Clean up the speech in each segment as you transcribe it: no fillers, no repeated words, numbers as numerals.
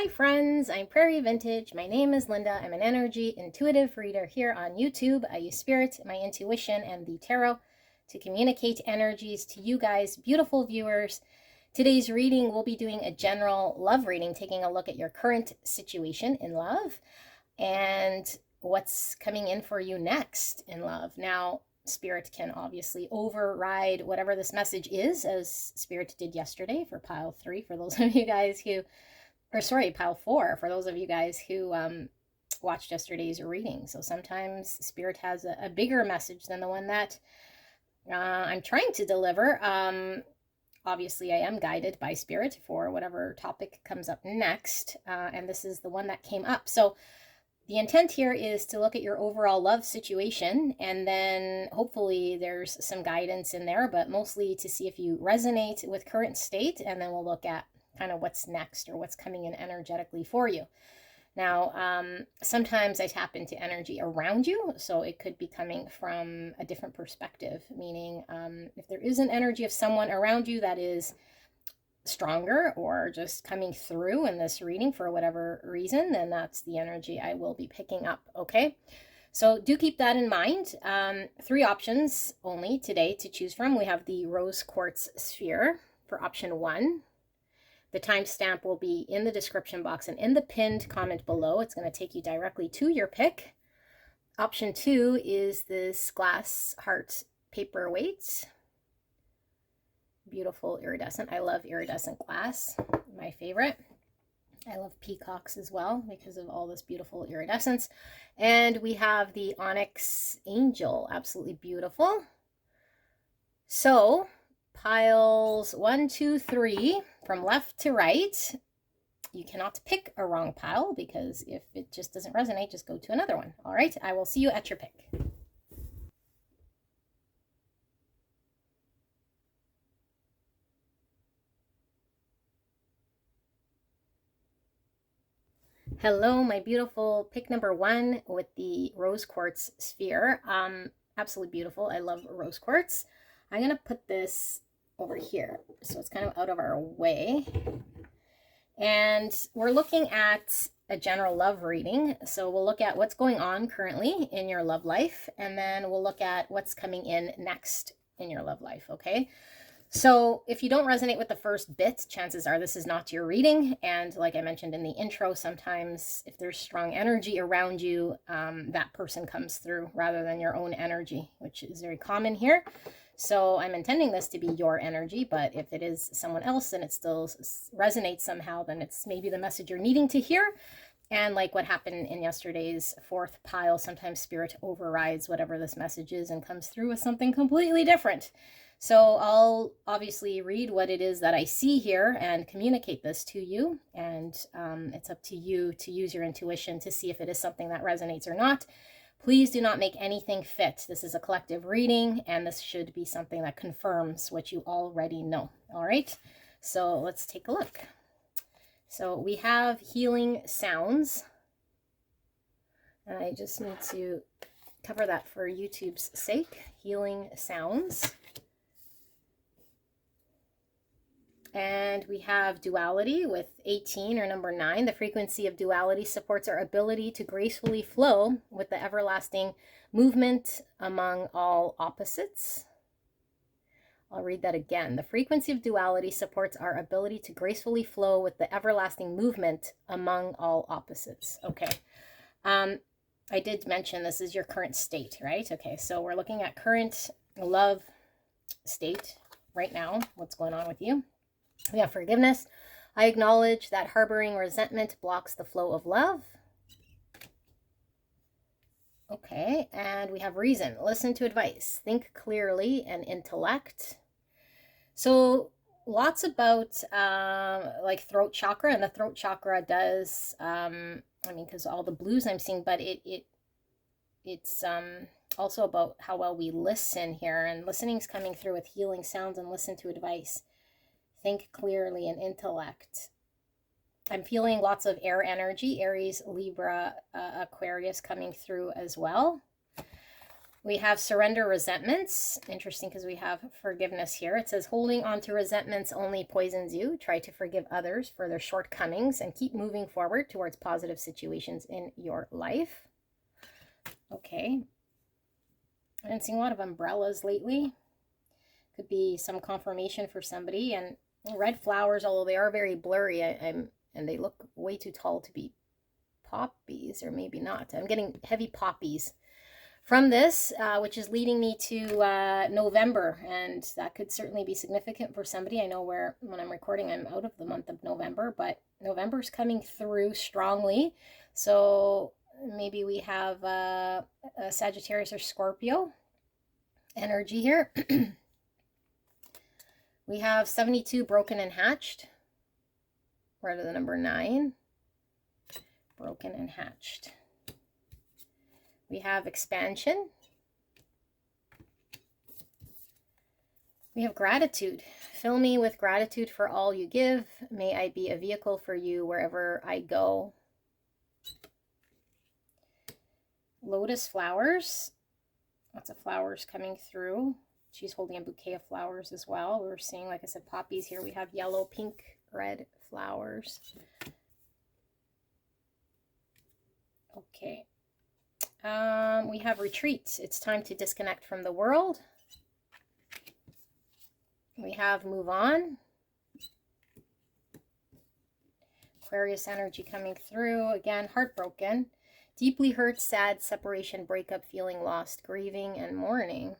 Hi friends, I'm Prairie Vintage. My name is Linda. I'm an energy intuitive reader here on YouTube. I use spirit, my intuition, and the tarot to communicate energies to you guys, beautiful viewers. Today's reading, we'll be doing a general love reading, taking a look at your current situation in love and what's coming in for you next in love. Now, spirit can obviously override whatever this message is, as spirit did yesterday for pile 3, for those of you guys who pile 4, for those of you guys who watched yesterday's reading. So sometimes spirit has a bigger message than the one that I'm trying to deliver. Obviously, I am guided by spirit for whatever topic comes up next, and this is the one that came up. So the intent here is to look at your overall love situation, and then hopefully there's some guidance in there, but mostly to see if you resonate with current state, and then we'll look at kind of what's next or what's coming in energetically for you. Now, sometimes I tap into energy around you, so it could be coming from a different perspective, meaning if there is an energy of someone around you that is stronger or just coming through in this reading for whatever reason, then that's the energy I will be picking up, okay? So do keep that in mind. 3 options only today to choose from. We have the rose quartz sphere for option 1. The timestamp will be in the description box and in the pinned comment below. It's going to take you directly to your pick. Option 2 is this glass heart paperweight. Beautiful iridescent. I love iridescent glass, my favorite. I love peacocks as well because of all this beautiful iridescence. And we have the onyx angel, absolutely beautiful. So piles 1, 2, 3 from left to right. You cannot pick a wrong pile because if it just doesn't resonate, just go to another one. All right, I will see you at your pick. Hello, my beautiful pick number 1 with the rose quartz sphere. Absolutely beautiful. I love rose quartz. I'm going to put this over here so it's kind of out of our way. And we're looking at a general love reading. So we'll look at what's going on currently in your love life, and then we'll look at what's coming in next in your love life, okay? So if you don't resonate with the first bit, chances are this is not your reading. And like I mentioned in the intro, sometimes if there's strong energy around you, that person comes through rather than your own energy, which is very common here. So I'm intending this to be your energy, but if it is someone else and it still resonates somehow, then it's maybe the message you're needing to hear. And like what happened in yesterday's 4th pile, sometimes spirit overrides whatever this message is and comes through with something completely different. So I'll obviously read what it is that I see here and communicate this to you. And it's up to you to use your intuition to see if it is something that resonates or not. Please do not make anything fit. This is a collective reading, and this should be something that confirms what you already know. All right, so let's take a look. So we have healing sounds, and I just need to cover that for YouTube's sake. Healing sounds. And we have duality with 18, or number 9. The frequency of duality supports our ability to gracefully flow with the everlasting movement among all opposites. I'll read that again. The frequency of duality supports our ability to gracefully flow with the everlasting movement among all opposites. Okay. I did mention this is your current state, right? Okay, so we're looking at current love state right now. What's going on with you? We have forgiveness. I acknowledge that harboring resentment blocks the flow of love. Okay, and we have reason. Listen to advice. Think clearly and intellect. So lots about like throat chakra, and the throat chakra does, because all the blues I'm seeing, but it's also about how well we listen here, and listening's coming through with healing sounds and listen to advice. Think clearly and intellect. I'm feeling lots of air energy, Aries, Libra, Aquarius coming through as well. We have surrender resentments. Interesting because we have forgiveness here. It says holding on to resentments only poisons you. Try to forgive others for their shortcomings and keep moving forward towards positive situations in your life. Okay. I've been seeing a lot of umbrellas lately. Could be some confirmation for somebody. And red flowers, although they are very blurry, and they look way too tall to be poppies, or maybe not. I'm getting heavy poppies from this, which is leading me to November, and that could certainly be significant for somebody. I know when I'm recording, I'm out of the month of November, but November's coming through strongly, so maybe we have a Sagittarius or Scorpio energy here. We have 72, broken and hatched. We're to the number 9, broken and hatched. We have expansion. We have gratitude. Fill me with gratitude for all you give. May I be a vehicle for you wherever I go. Lotus flowers. Lots of flowers coming through. She's holding a bouquet of flowers as well. We're seeing, like I said, poppies here. We have yellow, pink, red flowers. Okay. We have retreats. It's time to disconnect from the world. We have move on. Aquarius energy coming through. Again, heartbroken. Deeply hurt, sad, separation, breakup, feeling lost, grieving, and mourning.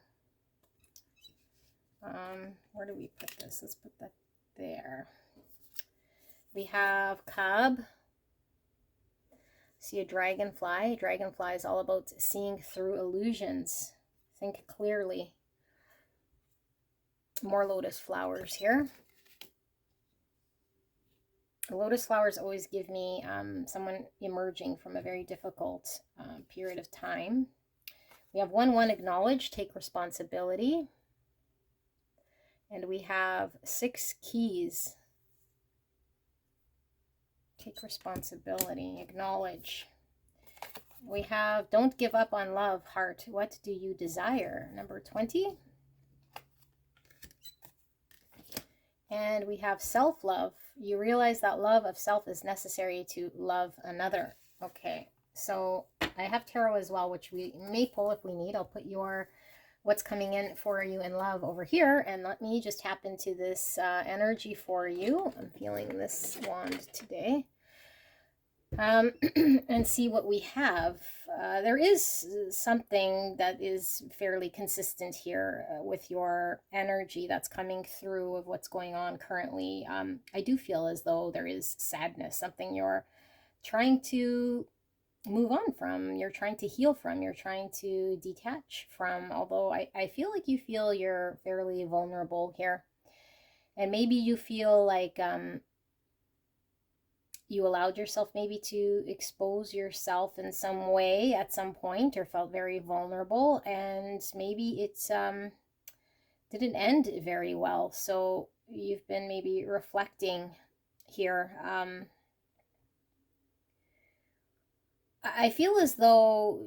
Where do we put this? Let's put that there. We have cub. See a dragonfly. Dragonfly is all about seeing through illusions. Think clearly. More lotus flowers here. Lotus flowers always give me someone emerging from a very difficult period of time. We have 1-1, acknowledge, take responsibility. And we have 6 keys. Take responsibility, acknowledge. We have don't give up on love, heart. What do you desire? Number 20. And we have self-love. You realize that love of self is necessary to love another. Okay, so I have tarot as well, which we may pull if we need. I'll put your what's coming in for you in love over here, and let me just tap into this energy for you. I'm feeling this wand today. And see what we have. There is something that is fairly consistent here with your energy that's coming through of what's going on currently. I do feel as though there is sadness, something you're trying to move on from, you're trying to heal from, you're trying to detach from, although I feel like you feel you're fairly vulnerable here. And maybe you feel like you allowed yourself maybe to expose yourself in some way at some point, or felt very vulnerable, and maybe it didn't end very well. So you've been maybe reflecting here. I feel as though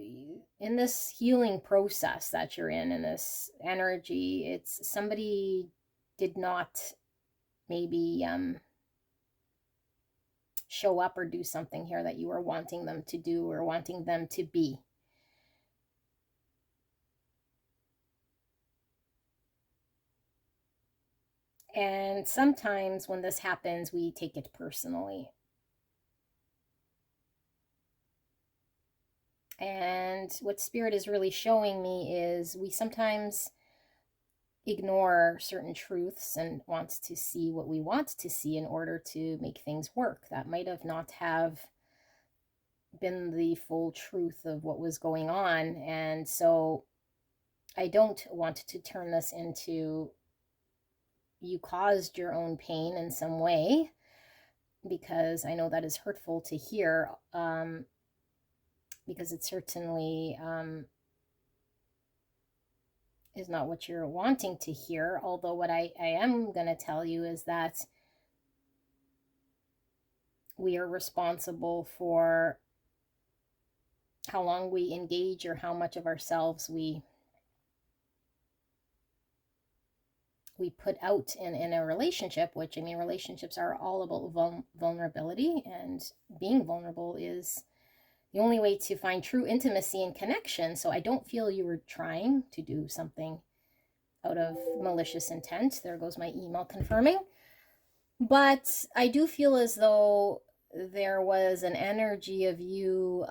in this healing process that you're in this energy, it's somebody did not maybe show up or do something here that you were wanting them to do or wanting them to be. And sometimes when this happens, we take it personally. And what Spirit is really showing me is we sometimes ignore certain truths and want to see what we want to see in order to make things work. That might have not have been the full truth of what was going on. And so I don't want to turn this into you caused your own pain in some way, because I know that is hurtful to hear, because it certainly is not what you're wanting to hear. Although what I am going to tell you is that we are responsible for how long we engage or how much of ourselves we we put out in a relationship, which, I mean, relationships are all about vulnerability, and being vulnerable is the only way to find true intimacy and connection. So I don't feel you were trying to do something out of malicious intent. There goes my email confirming. But I do feel as though there was an energy of you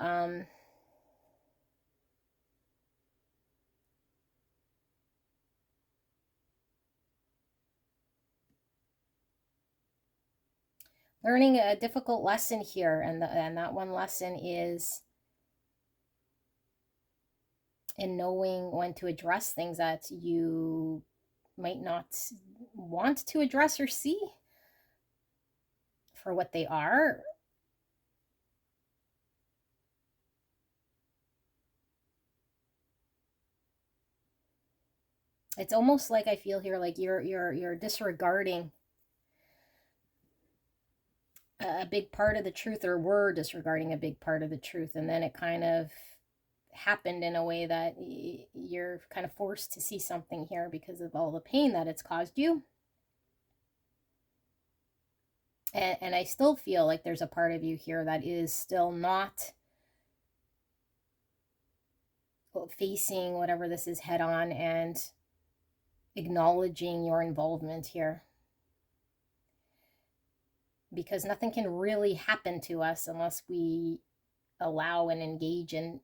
learning a difficult lesson here, and that one lesson is in knowing when to address things that you might not want to address or see for what they are. It's almost like I feel here like you're disregarding a big part of the truth, or were disregarding a big part of the truth, and then it kind of happened in a way that you're kind of forced to see something here because of all the pain that it's caused you. And I still feel like there's a part of you here that is still not facing whatever this is head on and acknowledging your involvement here. Because nothing can really happen to us unless we allow and engage in.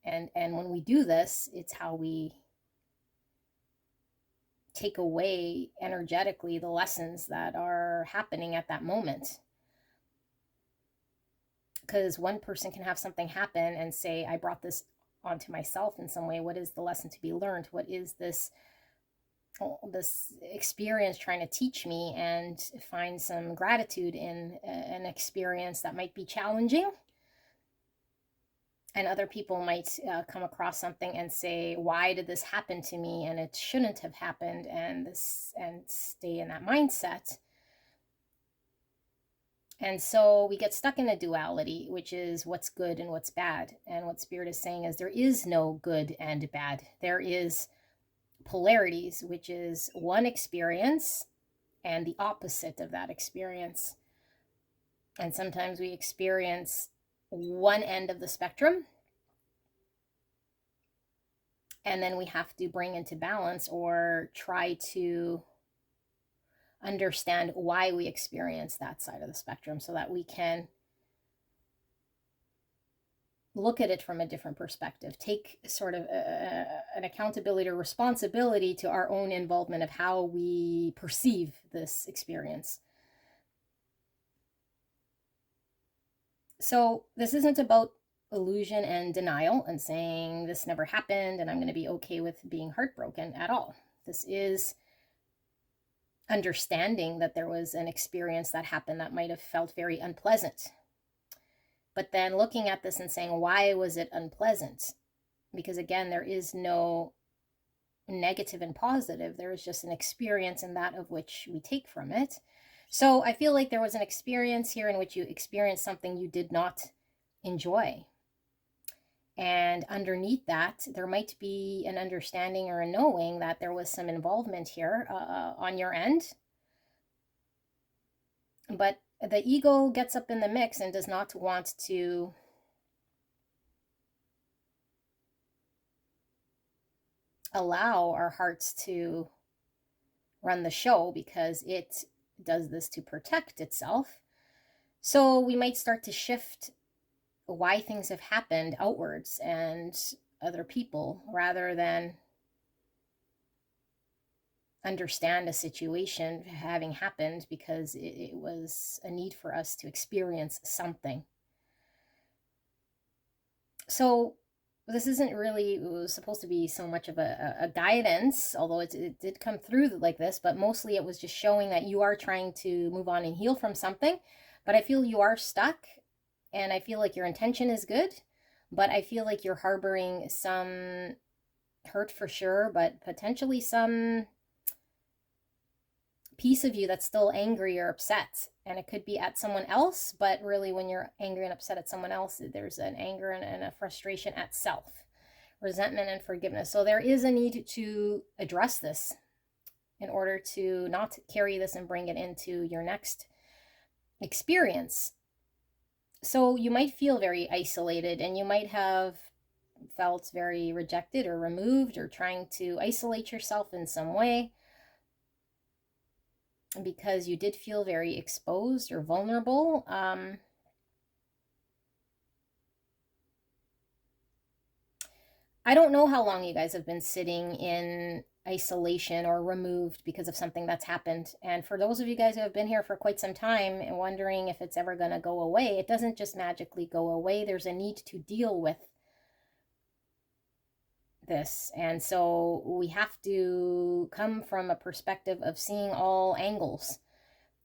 And when we do this, it's how we take away energetically the lessons that are happening at that moment. Because one person can have something happen and say, I brought this onto myself in some way. What is the lesson to be learned? What is this experience trying to teach me? And find some gratitude in an experience that might be challenging. And other people might come across something and say, why did this happen to me? And it shouldn't have happened, and stay in that mindset. And so we get stuck in a duality, which is what's good and what's bad. And what Spirit is saying is there is no good and bad. There is polarities, which is one experience and the opposite of that experience. And sometimes we experience one end of the spectrum, and then we have to bring into balance or try to understand why we experience that side of the spectrum, so that we can look at it from a different perspective, take sort of an accountability or responsibility to our own involvement of how we perceive this experience. So this isn't about illusion and denial and saying this never happened and I'm going to be okay with being heartbroken at all. This is understanding that there was an experience that happened that might have felt very unpleasant. But then looking at this and saying, why was it unpleasant? Because again, there is no negative and positive. There is just an experience, and that of which we take from it. So I feel like there was an experience here in which you experienced something you did not enjoy. And underneath that, there might be an understanding or a knowing that there was some involvement here on your end. But the ego gets up in the mix and does not want to allow our hearts to run the show, because it does this to protect itself. So we might start to shift why things have happened outwards and other people, rather than understand a situation having happened because it was a need for us to experience something. So this isn't really supposed to be so much of a guidance, although it did come through like this, but mostly it was just showing that you are trying to move on and heal from something. But I feel you are stuck, and I feel like your intention is good, but I feel like you're harboring some hurt for sure, but potentially some piece of you that's still angry or upset. And it could be at someone else, but really when you're angry and upset at someone else, there's an anger and a frustration at self, resentment and forgiveness. So there is a need to address this in order to not carry this and bring it into your next experience. So you might feel very isolated, and you might have felt very rejected or removed, or trying to isolate yourself in some way, because you did feel very exposed or vulnerable. I don't know how long you guys have been sitting in isolation or removed because of something that's happened. And for those of you guys who have been here for quite some time and wondering if it's ever going to go away, it doesn't just magically go away. There's a need to deal with this. And so we have to come from a perspective of seeing all angles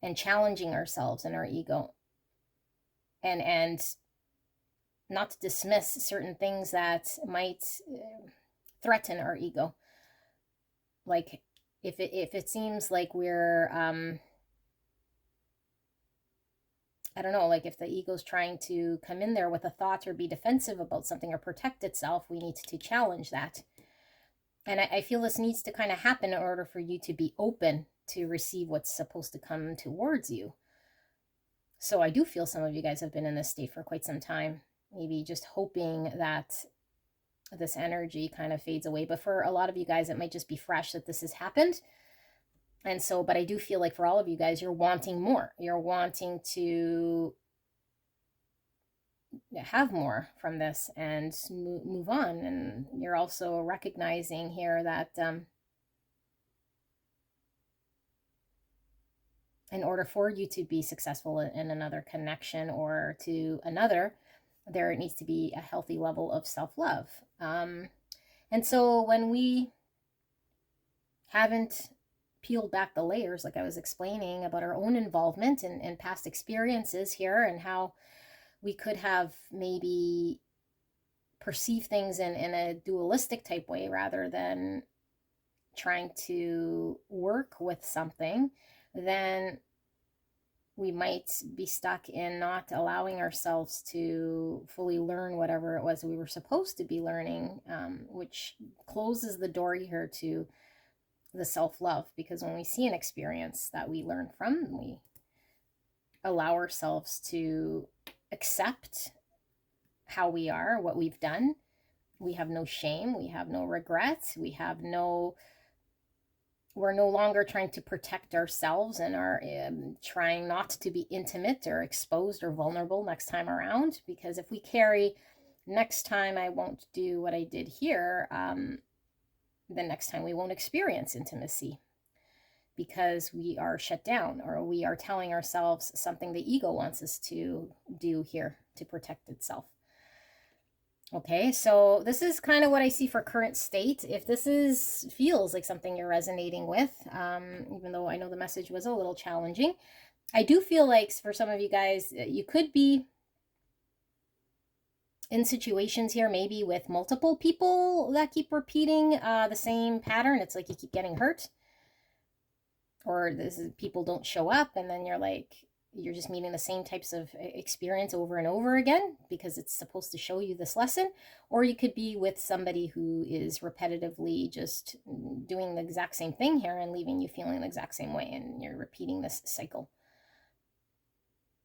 and challenging ourselves and our ego, and not to dismiss certain things that might threaten our ego. Like if it seems like we're I don't know, like if the ego's trying to come in there with a thought or be defensive about something or protect itself, we need to challenge that. And I feel this needs to kind of happen in order for you to be open to receive what's supposed to come towards you. So I do feel some of you guys have been in this state for quite some time, maybe just hoping that this energy kind of fades away. But for a lot of you guys, it might just be fresh that this has happened. And so, but I do feel like for all of you guys, you're wanting more. You're wanting to have more from this and move on. And you're also recognizing here that in order for you to be successful in another connection or to another, there needs to be a healthy level of self-love. And so when we haven't peeled back the layers, like I was explaining about our own involvement in past experiences here, and how we could have maybe perceived things in a dualistic type way rather than trying to work with something, then we might be stuck in not allowing ourselves to fully learn whatever it was we were supposed to be learning, which closes the door here to the self-love. Because when we see an experience that we learn from, we allow ourselves to accept how we are, what we've done. We have no shame, we have no regrets, we're no longer trying to protect ourselves and are trying not to be intimate or exposed or vulnerable next time around. Because if we carry, next time I won't do what I did here, the next time we won't experience intimacy, because we are shut down, or we are telling ourselves something the ego wants us to do here to protect itself. Okay, so this is kind of what I see for current state. If this feels like something you're resonating with, even though I know the message was a little challenging, I do feel like for some of you guys, you could be in situations here, maybe with multiple people that keep repeating the same pattern. It's like you keep getting hurt, or people don't show up, and then you're just meeting the same types of experience over and over again because it's supposed to show you this lesson. Or you could be with somebody who is repetitively just doing the exact same thing here and leaving you feeling the exact same way, and you're repeating this cycle.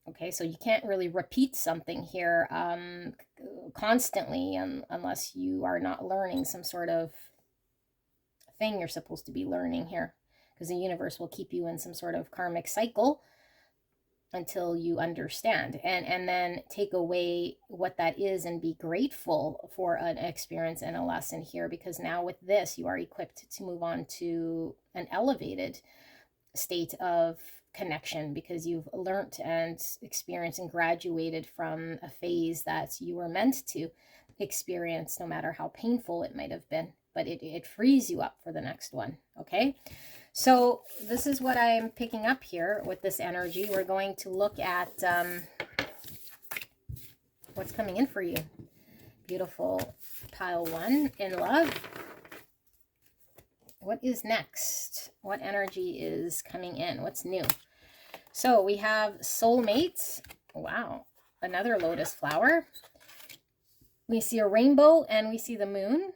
Okay, so you can't really repeat something here constantly unless you are not learning some sort of thing you're supposed to be learning here, because the universe will keep you in some sort of karmic cycle until you understand and then take away what that is and be grateful for an experience and a lesson here. Because now with this, you are equipped to move on to an elevated state of connection, because you've learned and experienced and graduated from a phase that you were meant to experience, no matter how painful it might have been. But it frees you up for the next one. Okay, so this is what I'm picking up here with this energy. We're going to look at what's coming in for you. Beautiful pile one in love. What is next? What energy is coming in? What's new? So we have soulmates. Wow, another lotus flower. We see a rainbow and we see the moon.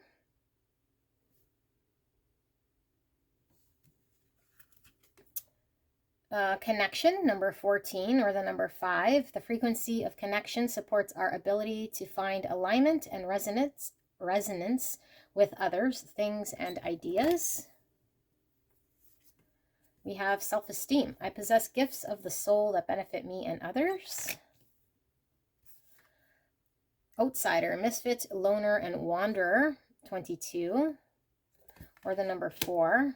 connection, number 14, or the number 5. The frequency of connection supports our ability to find alignment and resonance with others, things, and ideas. We have self-esteem. I possess gifts of the soul that benefit me and others. Outsider, misfit, loner, and wanderer, 22, or the number 4.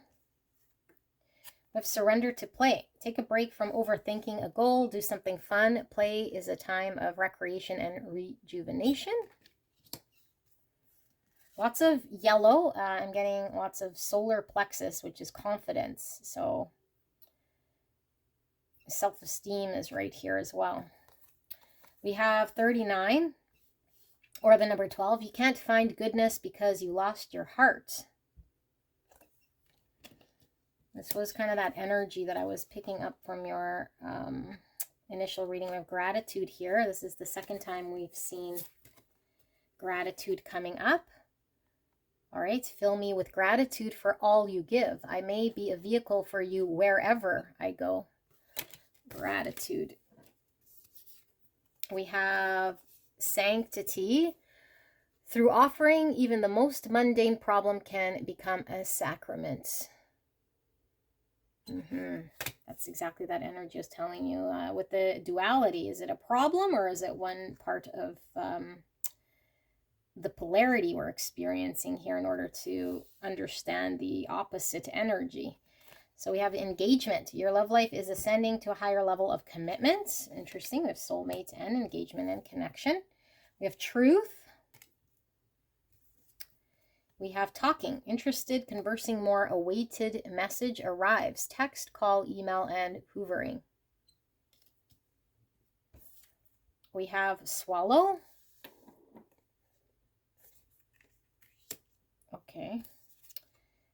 We have surrender to play. Take a break from overthinking a goal. Do something fun. Play is a time of recreation and rejuvenation. Lots of yellow. I'm getting lots of solar plexus, which is confidence. So self-esteem is right here as well. We have 39, or the number 12. You can't find goodness because you lost your heart. This was kind of that energy that I was picking up from your initial reading of gratitude here. This is the second time we've seen gratitude coming up. All right, fill me with gratitude for all you give. I may be a vehicle for you wherever I go. Gratitude. We have sanctity. Through offering, even the most mundane problem can become a sacrament. That's exactly that energy is telling you. With the duality, is it a problem or is it one part of the polarity we're experiencing here in order to understand the opposite energy? So we have engagement. Your love life is ascending to a higher level of commitment. Interesting. We have soulmates and engagement and connection. We have truth. We have talking. Interested, conversing more. Awaited message arrives. Text, call, email, and hoovering. We have swallow. Okay.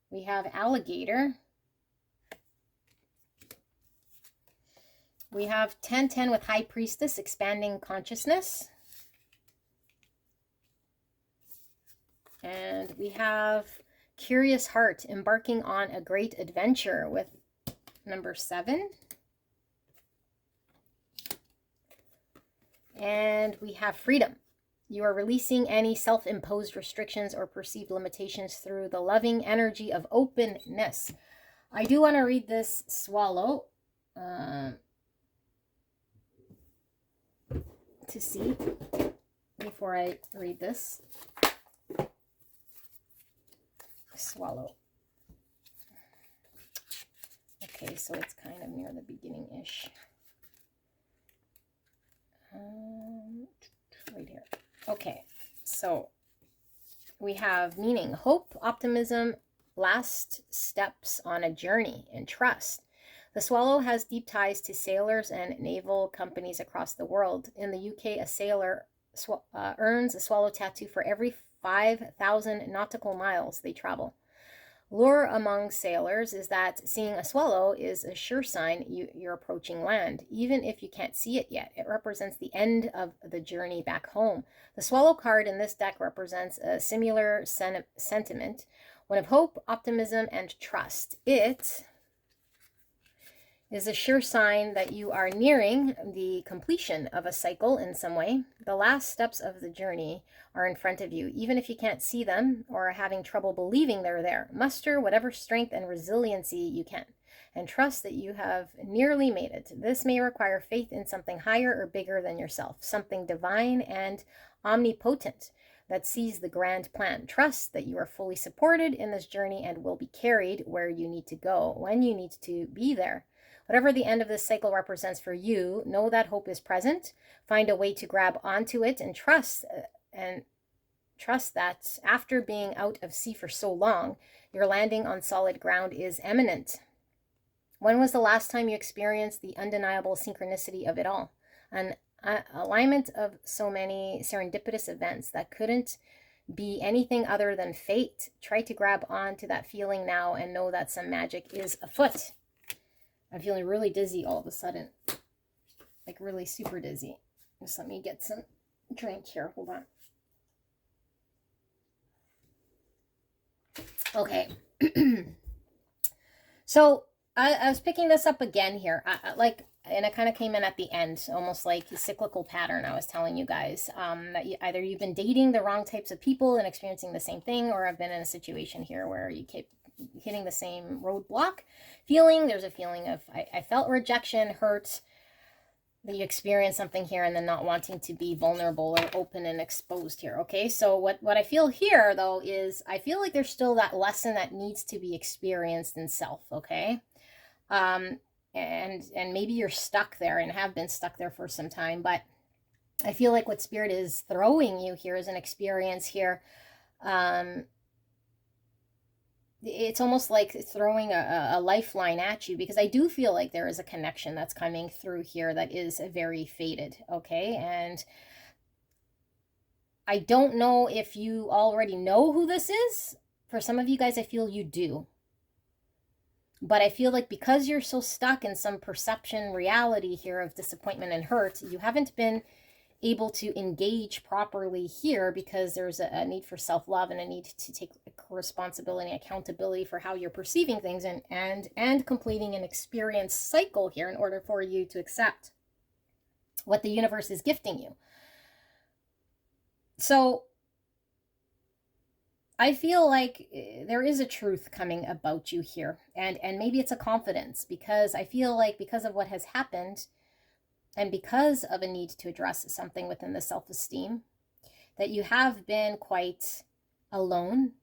We have alligator. We have 10-10 with high priestess, expanding consciousness. And we have curious heart, embarking on a great adventure with number 7. And we have freedom. You are releasing any self-imposed restrictions or perceived limitations through the loving energy of openness. I do want to read this swallow to see before I read this. Swallow. Okay, so it's kind of near the beginning-ish. Right here. Okay, so we have meaning, hope, optimism, last steps on a journey, and trust. The swallow has deep ties to sailors and naval companies across the world. In the UK, a sailor earns a swallow tattoo for every 5,000 nautical miles they travel. Lure among sailors is that seeing a swallow is a sure sign you're approaching land, even if you can't see it yet. It represents the end of the journey back home. The swallow card in this deck represents a similar sentiment, one of hope, optimism, and trust. It is a sure sign that you are nearing the completion of a cycle in some way. The last steps of the journey are in front of you, even if you can't see them or are having trouble believing they're there. Muster whatever strength and resiliency you can, and trust that you have nearly made it. This may require faith in something higher or bigger than yourself, something divine and omnipotent that sees the grand plan. Trust that you are fully supported in this journey and will be carried where you need to go, when you need to be there. Whatever the end of this cycle represents for you, know that hope is present. Find a way to grab onto it and trust that after being out of sea for so long, your landing on solid ground is imminent. When was the last time you experienced the undeniable synchronicity of it all? An alignment of so many serendipitous events that couldn't be anything other than fate. Try to grab onto that feeling now and know that some magic is afoot. I'm feeling really dizzy all of a sudden. Like really super dizzy. Just let me get some drink here. Hold on. Okay. So I was picking this up again here, and it kind of came in at the end, almost like a cyclical pattern. I was telling you guys that either you've been dating the wrong types of people and experiencing the same thing, or I've been in a situation here where you keep hitting the same roadblock feeling. There's a feeling of I felt rejection, hurt, that you experience something here, and then not wanting to be vulnerable or open and exposed here. Okay, so what I feel here though is I feel like there's still that lesson that needs to be experienced in self. Okay, and maybe you're stuck there and have been stuck there for some time, but I feel like what Spirit is throwing you here is an experience here. It's almost like throwing a lifeline at you, because I do feel like there is a connection that's coming through here that is very faded. Okay, and I don't know if you already know who this is. For some of you guys, I feel you do. But I feel like because you're so stuck in some perception reality here of disappointment and hurt, you haven't been able to engage properly here, because there's a need for self-love and a need to take responsibility and accountability for how you're perceiving things, and completing an experience cycle here in order for you to accept what the universe is gifting you. So I feel like there is a truth coming about you here, and maybe it's a confidence, because I feel like because of what has happened, and because of a need to address something within the self-esteem, that you have been quite alone,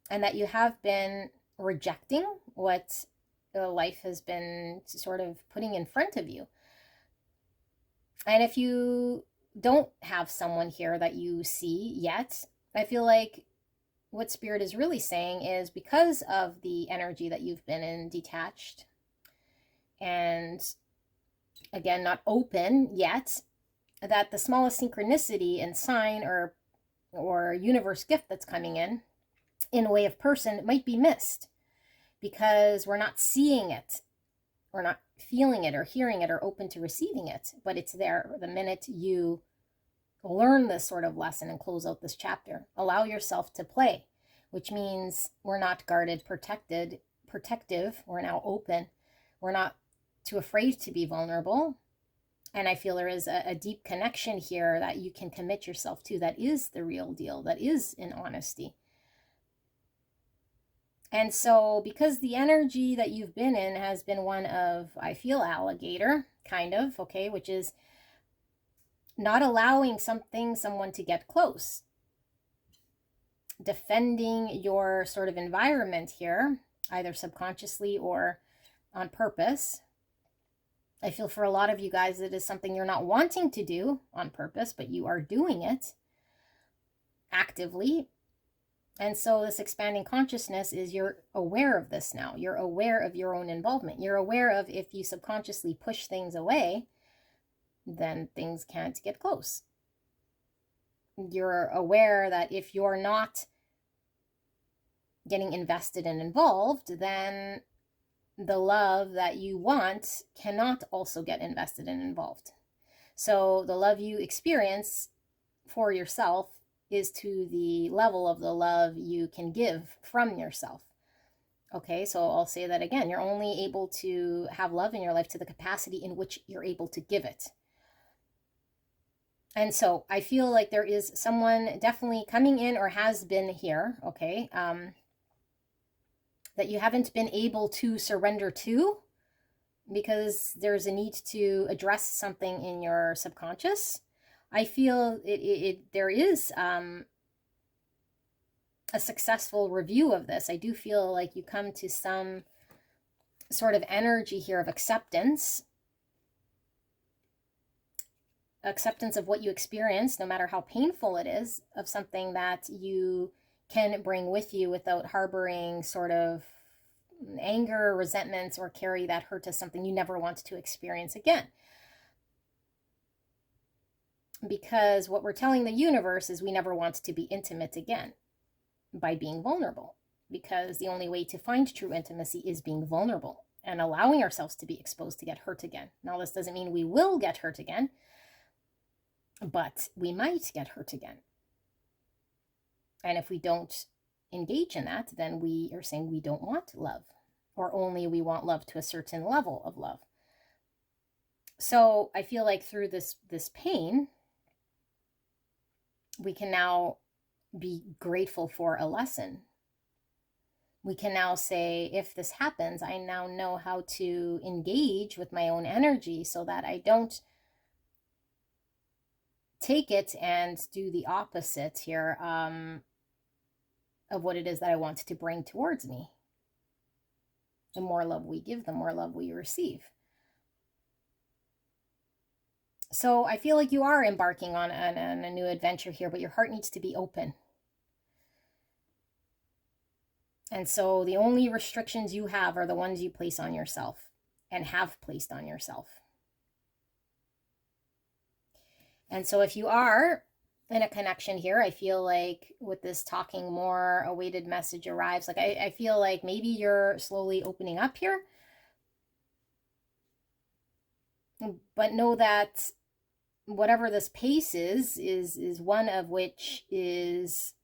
and that you have been rejecting what life has been sort of putting in front of you. And if you don't have someone here that you see yet, I feel like what Spirit is really saying is, because of the energy that you've been in, detached, and again, not open yet, that the smallest synchronicity and sign or universe gift that's coming in a way of person might be missed, because we're not seeing it, we're not feeling it or hearing it or open to receiving it, but it's there the minute you learn this sort of lesson and close out this chapter. Allow yourself to play, which means we're not guarded, protective, we're now open, we're not too afraid to be vulnerable. And I feel there is a deep connection here that you can commit yourself to, that is the real deal, that is in honesty. And so because the energy that you've been in has been one of, I feel, alligator, kind of, okay, which is not allowing someone to get close, defending your sort of environment here, either subconsciously or on purpose. I feel for a lot of you guys, it is something you're not wanting to do on purpose, but you are doing it actively. And so this expanding consciousness is, you're aware of this now. You're aware of your own involvement. You're aware of, if you subconsciously push things away, then things can't get close. You're aware that if you're not getting invested and involved, then the love that you want cannot also get invested and involved. So the love you experience for yourself is to the level of the love you can give from yourself. Okay, so I'll say that again. You're only able to have love in your life to the capacity in which you're able to give it. And so I feel like there is someone definitely coming in, or has been here, okay, that you haven't been able to surrender to, because there's a need to address something in your subconscious. I feel there is a successful review of this. I do feel like you come to some sort of energy here of acceptance of what you experience, no matter how painful it is, of something that you can bring with you without harboring sort of anger, resentments, or carry that hurt as something you never want to experience again. Because what we're telling the universe is we never want to be intimate again by being vulnerable, because the only way to find true intimacy is being vulnerable and allowing ourselves to be exposed to get hurt again. Now, this doesn't mean we will get hurt again, but we might get hurt again. And if we don't engage in that, then we are saying we don't want love, or only we want love to a certain level of love. So I feel like through this pain, we can now be grateful for a lesson. We can now say, if this happens, I now know how to engage with my own energy so that I don't take it and do the opposite here of what it is that I want to bring towards me. The more love we give, the more love we receive. So I feel like you are embarking on a new adventure here, but your heart needs to be open. And so the only restrictions you have are the ones you place on yourself and have placed on yourself. And so if you are in a connection here, I feel like with this talking more, a weighted message arrives. Like I feel like maybe you're slowly opening up here. But know that whatever this pace is one of which is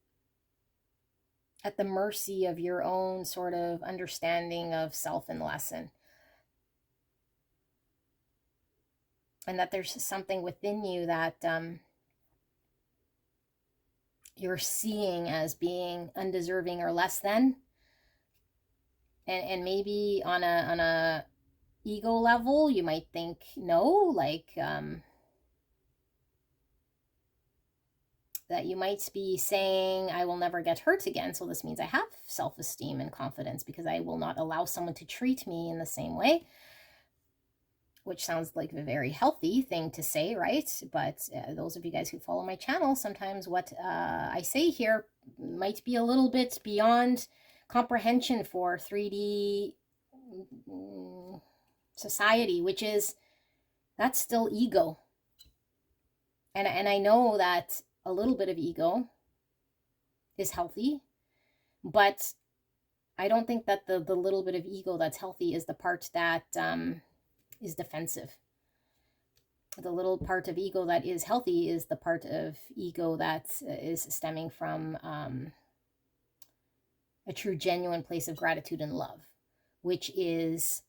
at the mercy of your own sort of understanding of self and lesson. And that there's something within you that you're seeing as being undeserving or less than. And maybe on a ego level, you might think, no, like that you might be saying, I will never get hurt again. So this means I have self-esteem and confidence because I will not allow someone to treat me in the same way, which sounds like a very healthy thing to say, right? But those of you guys who follow my channel, sometimes what I say here might be a little bit beyond comprehension for 3D society, which is, that's still ego. And I know that a little bit of ego is healthy, but I don't think that the little bit of ego that's healthy is the part that is defensive. The little part of ego that is healthy is the part of ego that is stemming from a true, genuine place of gratitude and love, which is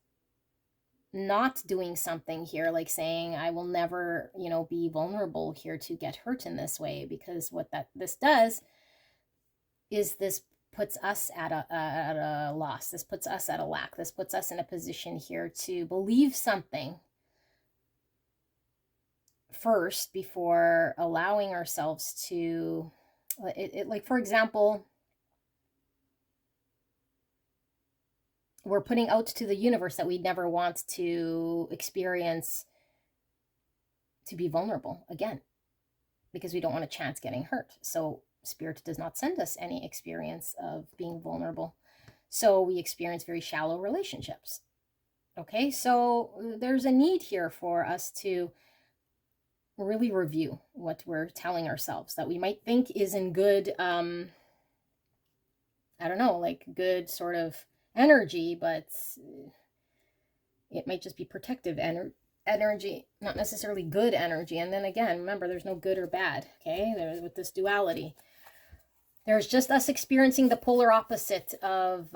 not doing something here like saying, I will never, be vulnerable here to get hurt in this way, because what this does is this puts us at a loss. This puts us at a lack. This puts us in a position here to believe something first before allowing ourselves to, like, for example, we're putting out to the universe that we never want to experience to be vulnerable again, because we don't want a chance getting hurt. So Spirit does not send us any experience of being vulnerable. So we experience very shallow relationships. Okay, so there's a need here for us to really review what we're telling ourselves that we might think is in good, I don't know, like good sort of energy, but it might just be protective energy, not necessarily good energy. And then again, remember, there's no good or bad, okay? There's with this duality. There's just us experiencing the polar opposite of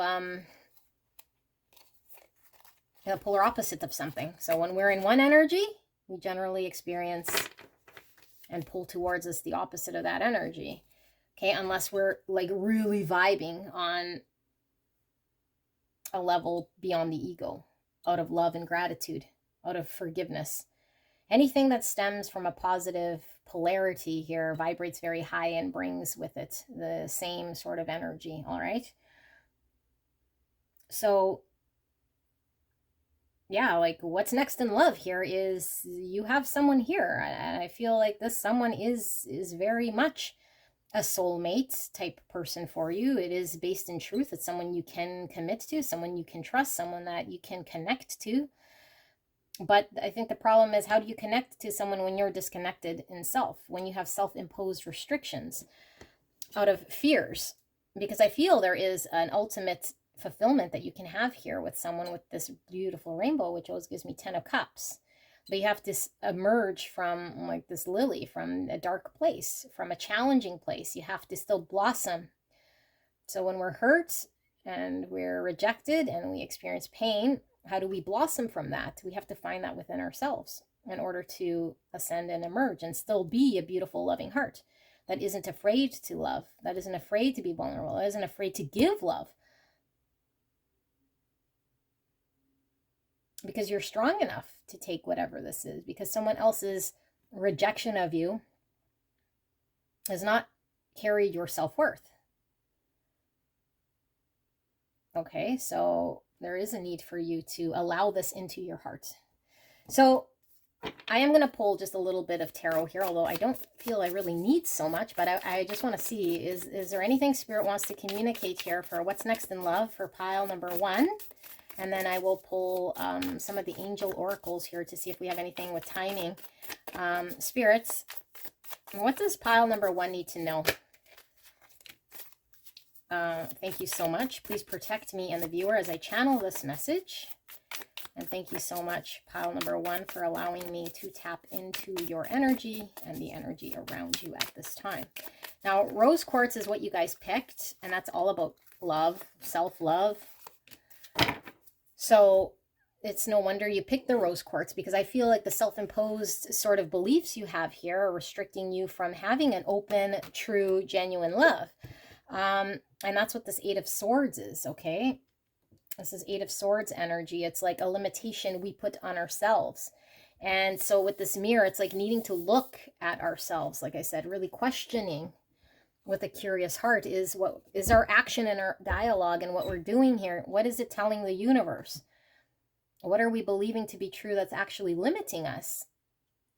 something. So when we're in one energy, we generally experience and pull towards us the opposite of that energy. Okay, unless we're like really vibing on a level beyond the ego, out of love and gratitude, out of forgiveness. Anything that stems from a positive polarity here vibrates very high and brings with it the same sort of energy, all right? So, yeah, like what's next in love here is you have someone here. And I feel like this someone is very much a soulmate type person for you. It is based in truth. It's someone you can commit to, someone you can trust, someone that you can connect to. But I think the problem is, how do you connect to someone when you're disconnected in self, when you have self-imposed restrictions out of fears? Because I feel there is an ultimate fulfillment that you can have here with someone with this beautiful rainbow, which always gives me 10 of Cups. But you have to emerge from like this lily, from a dark place, from a challenging place. You have to still blossom. So when we're hurt, and we're rejected and we experience pain, how do we blossom from that? We have to find that within ourselves in order to ascend and emerge and still be a beautiful, loving heart that isn't afraid to love, that isn't afraid to be vulnerable, that isn't afraid to give love. Because you're strong enough to take whatever this is, because someone else's rejection of you does not carry your self-worth. Okay, so there is a need for you to allow this into your heart. So I am going to pull just a little bit of tarot here, although I don't feel I really need so much, but I just want to see, is there anything Spirit wants to communicate here for what's next in love for pile number 1? And then I will pull some of the angel oracles here to see if we have anything with timing. Spirits, what does pile number 1 need to know? Thank you so much. Please protect me and the viewer as I channel this message. And thank you so much, pile number 1, for allowing me to tap into your energy and the energy around you at this time. Now, rose quartz is what you guys picked, and that's all about love, self-love. So it's no wonder you picked the rose quartz, because I feel like the self-imposed sort of beliefs you have here are restricting you from having an open, true, genuine love. And that's what this 8 of Swords is, okay? This is 8 of Swords energy. It's like a limitation we put on ourselves. And so with this mirror, it's like needing to look at ourselves, like I said, really questioning with a curious heart is what is our action and our dialogue and what we're doing here. What is it telling the universe? What are we believing to be true that's actually limiting us?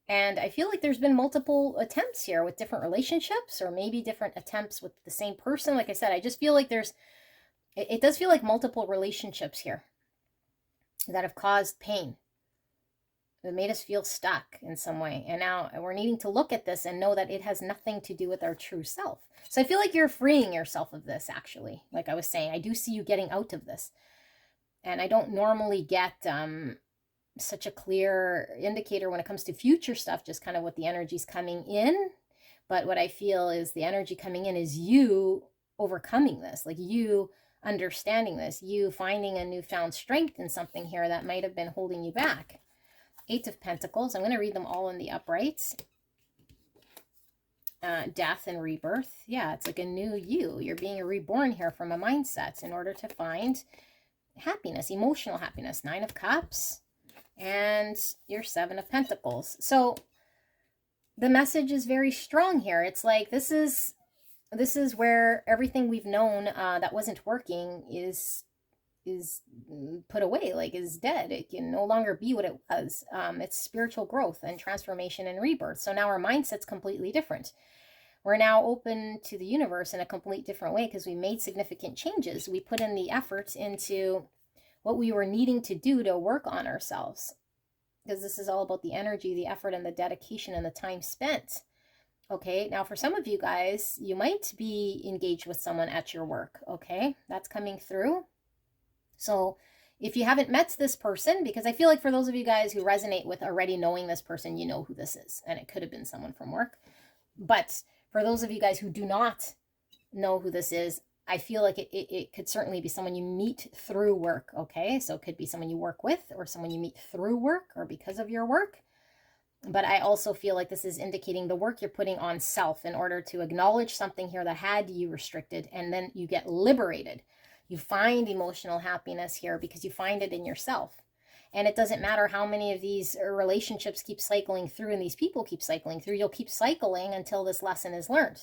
And I feel like there's been multiple attempts here with different relationships, or maybe different attempts with the same person. Like I said, I just feel like it does feel like multiple relationships here that have caused pain, that made us feel stuck in some way. And now we're needing to look at this and know that it has nothing to do with our true self. So I feel like you're freeing yourself of this, actually. Like I was saying, I do see you getting out of this. And I don't normally get such a clear indicator when it comes to future stuff, just kind of what the energy's coming in. But what I feel is the energy coming in is you overcoming this, like you understanding this, you finding a newfound strength in something here that might have been holding you back. 8 of Pentacles. I'm going to read them all in the uprights. Death and rebirth. Yeah, it's like a new you. You're being reborn here from a mindset in order to find happiness, emotional happiness. 9 of Cups and your 7 of Pentacles. So the message is very strong here. It's like this is where everything we've known that wasn't working is put away, like is dead. It can no longer be what it was. It's spiritual growth and transformation and rebirth. So now our mindset's completely different. We're now open to the universe in a complete different way because we made significant changes. We put in the effort into what we were needing to do to work on ourselves, because this is all about the energy, the effort, and the dedication and the time spent. Okay, now for some of you guys, you might be engaged with someone at your work. Okay, that's coming through. So if you haven't met this person, because I feel like for those of you guys who resonate with already knowing this person, you know who this is, and it could have been someone from work. But for those of you guys who do not know who this is, I feel like it could certainly be someone you meet through work, okay? So it could be someone you work with or someone you meet through work or because of your work. But I also feel like this is indicating the work you're putting on self in order to acknowledge something here that had you restricted, and then you get liberated. You find emotional happiness here because you find it in yourself. And it doesn't matter how many of these relationships keep cycling through and these people keep cycling through. You'll keep cycling until this lesson is learned.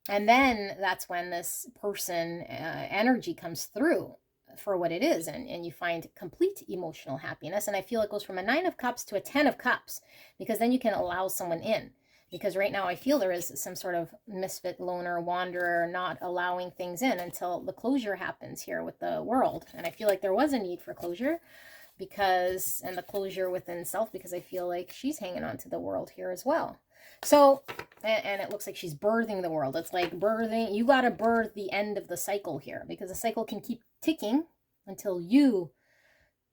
And then that's when this person energy comes through for what it is. And you find complete emotional happiness. And I feel it goes from a 9 of Cups to a 10 of Cups, because then you can allow someone in. Because right now I feel there is some sort of misfit, loner, wanderer, not allowing things in until the closure happens here with the world. And I feel like there was a need for closure, and the closure within self, because I feel like she's hanging on to the world here as well. So, and it looks like she's birthing the world. It's like birthing, you got to birth the end of the cycle here, because the cycle can keep ticking until you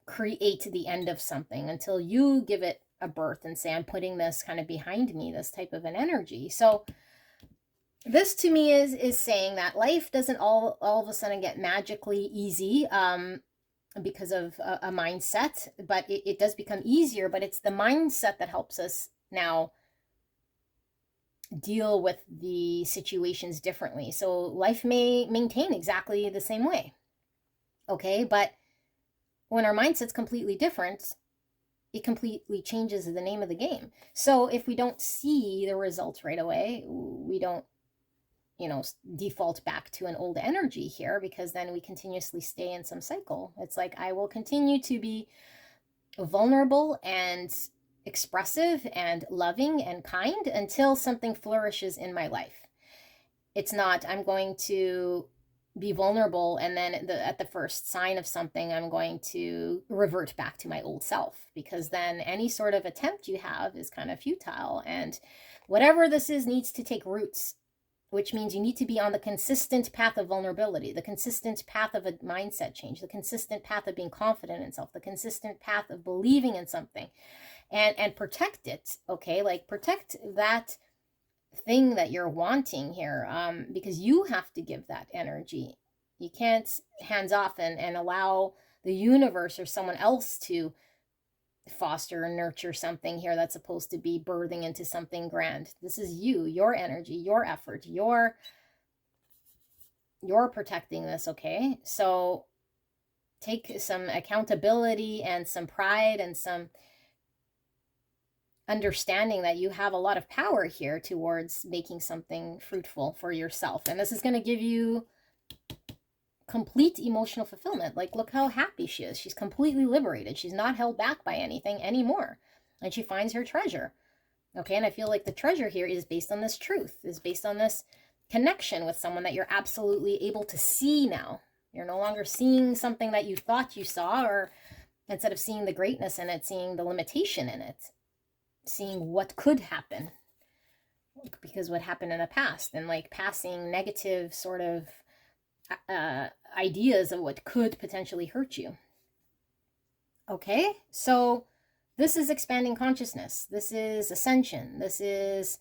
create the end of something, until you give it a birth and say, I'm putting this kind of behind me, this type of an energy. So This to me is saying that life doesn't all of a sudden get magically easy because of a mindset, but it does become easier, but it's the mindset that helps us now deal with the situations differently. So life may maintain exactly the same way, okay? But when our mindset's completely different, it completely changes the name of the game. So if we don't see the results right away, we don't, default back to an old energy here, because then we continuously stay in some cycle. It's like, I will continue to be vulnerable and expressive and loving and kind until something flourishes in my life. It's not, I'm going to be vulnerable and then at the first sign of something, I'm going to revert back to my old self, because then any sort of attempt you have is kind of futile. And whatever this is needs to take roots, which means you need to be on the consistent path of vulnerability, the consistent path of a mindset change, the consistent path of being confident in self, the consistent path of believing in something, and protect it, okay? Like, protect that thing that you're wanting here, because you have to give that energy. You can't hands off and allow the universe or someone else to foster and nurture something here that's supposed to be birthing into something grand. This is you, your energy, your effort, you're protecting this, okay? So take some accountability and some pride and some understanding that you have a lot of power here towards making something fruitful for yourself. And this is going to give you complete emotional fulfillment. Like, look how happy she is. She's completely liberated. She's not held back by anything anymore. And she finds her treasure. Okay, and I feel like the treasure here is based on this truth, is based on this connection with someone that you're absolutely able to see now. You're no longer seeing something that you thought you saw, or instead of seeing the greatness in it, seeing the limitation in it, seeing what could happen, because what happened in the past, and like passing negative sort of ideas of what could potentially hurt you. Okay, so this is expanding consciousness. This is ascension. This is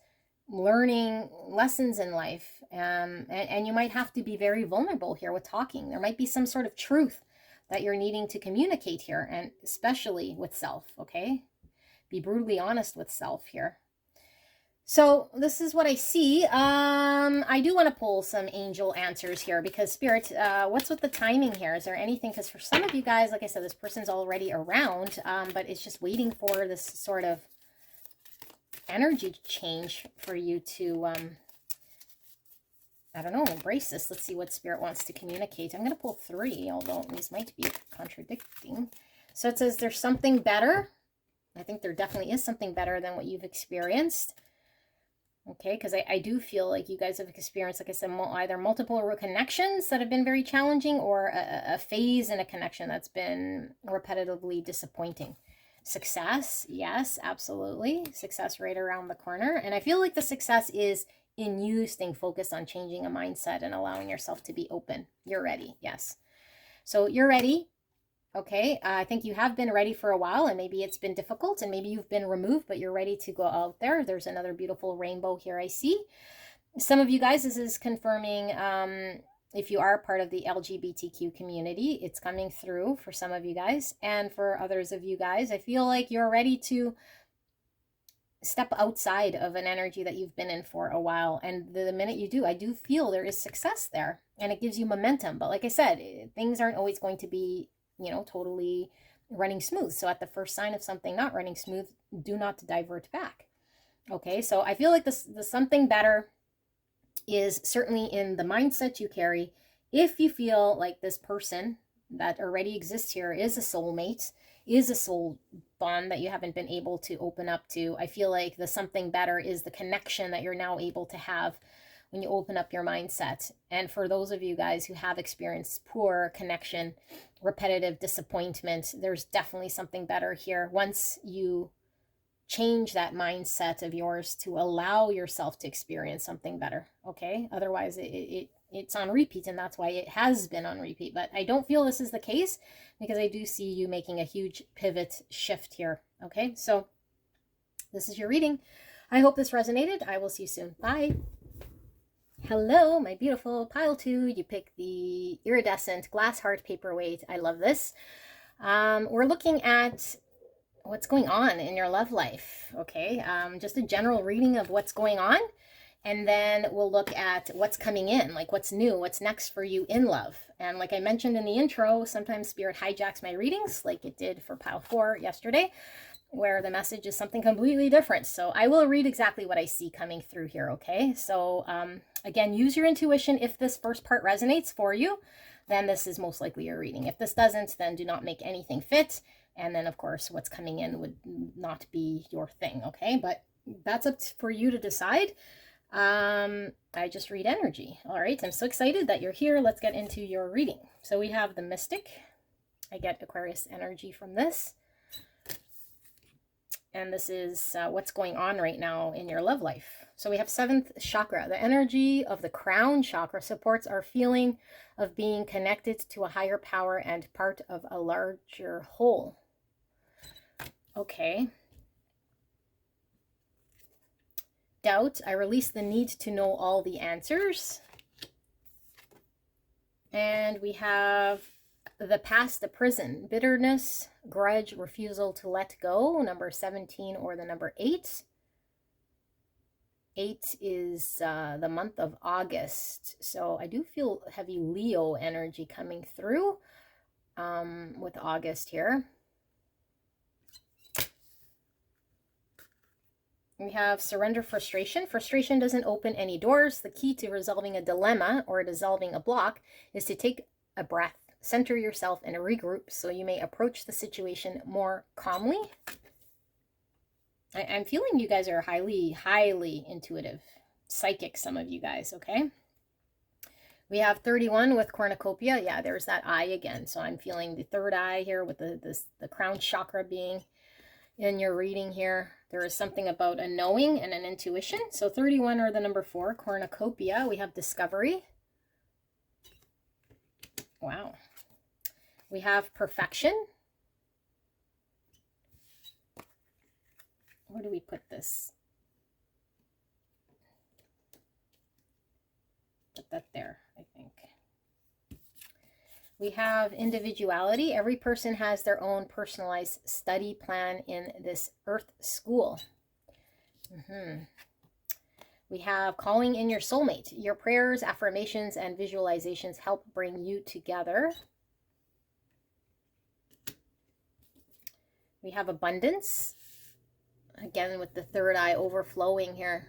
learning lessons in life. And you might have to be very vulnerable here with talking. There might be some sort of truth that you're needing to communicate here, and especially with self, okay? Be brutally honest with self here. So this is what I see. I do want to pull some angel answers here, because Spirit, what's with the timing here? Is there anything? Because for some of you guys, like I said, this person's already around, but it's just waiting for this sort of energy change for you to, I don't know, embrace this. Let's see what Spirit wants to communicate. I'm going to pull 3, although these might be contradicting. So it says there's something better. I think there definitely is something better than what you've experienced. Okay, because I do feel like you guys have experienced, like I said, either multiple connections that have been very challenging, or a phase in a connection that's been repetitively disappointing. Success, yes, absolutely. Success right around the corner. And I feel like the success is in you staying focused on changing a mindset and allowing yourself to be open. You're ready, yes. So you're ready. Okay, I think you have been ready for a while, and maybe it's been difficult, and maybe you've been removed, but you're ready to go out there. There's another beautiful rainbow here I see. Some of you guys, this is confirming if you are part of the LGBTQ community, it's coming through for some of you guys. And for others of you guys, I feel like you're ready to step outside of an energy that you've been in for a while. And the minute you do, I do feel there is success there, and it gives you momentum. But like I said, things aren't always going to be, totally running smooth. So at the first sign of something not running smooth, do not divert back. Okay, so I feel like the something better is certainly in the mindset you carry. If you feel like this person that already exists here is a soulmate, is a soul bond that you haven't been able to open up to, I feel like the something better is the connection that you're now able to have when you open up your mindset. And for those of you guys who have experienced poor connection, repetitive disappointment, there's definitely something better here once you change that mindset of yours to allow yourself to experience something better. Okay, otherwise it's on repeat, and that's why it has been on repeat. But I don't feel this is the case, because I do see you making a huge pivot shift here. Okay, so this is your reading. I hope this resonated. I will see you soon. Bye. Hello, my beautiful pile 2. You pick the iridescent glass heart paperweight. I love this. We're looking at what's going on in your love life, okay? Just a general reading of what's going on. And then we'll look at what's coming in, like what's new, what's next for you in love. And like I mentioned in the intro, sometimes Spirit hijacks my readings, like it did for pile 4 yesterday, where the message is something completely different. So I will read exactly what I see coming through here, okay? So again, use your intuition. If this first part resonates for you, then this is most likely your reading. If this doesn't, then do not make anything fit. And then, of course, what's coming in would not be your thing, okay? But that's up for you to decide. I just read energy. All right, I'm so excited that you're here. Let's get into your reading. So we have the Mystic. I get Aquarius energy from this. And this is what's going on right now in your love life. So we have 7th chakra. The energy of the crown chakra supports our feeling of being connected to a higher power and part of a larger whole. Okay. Doubt. I release the need to know all the answers. And we have the past, the prison, bitterness, grudge, refusal to let go, number 17 or the number 8. 8 is the month of August. So I do feel heavy Leo energy coming through with August here. We have surrender, frustration. Frustration doesn't open any doors. The key to resolving a dilemma or dissolving a block is to take a breath. Center yourself and regroup so you may approach the situation more calmly. I'm feeling you guys are highly intuitive, psychic, some of you guys, okay? We have 31 with cornucopia. Yeah, there's that eye again. So I'm feeling the third eye here with the crown chakra being in your reading here. There is something about a knowing and an intuition. So 31 or the number 4, cornucopia. We have discovery. Wow. We have perfection. Where do we put this? Put that there, I think. We have individuality. Every person has their own personalized study plan in this Earth school. We have calling in your soulmate. Your prayers, affirmations, and visualizations help bring you together. We have abundance. Again, with the third eye overflowing here.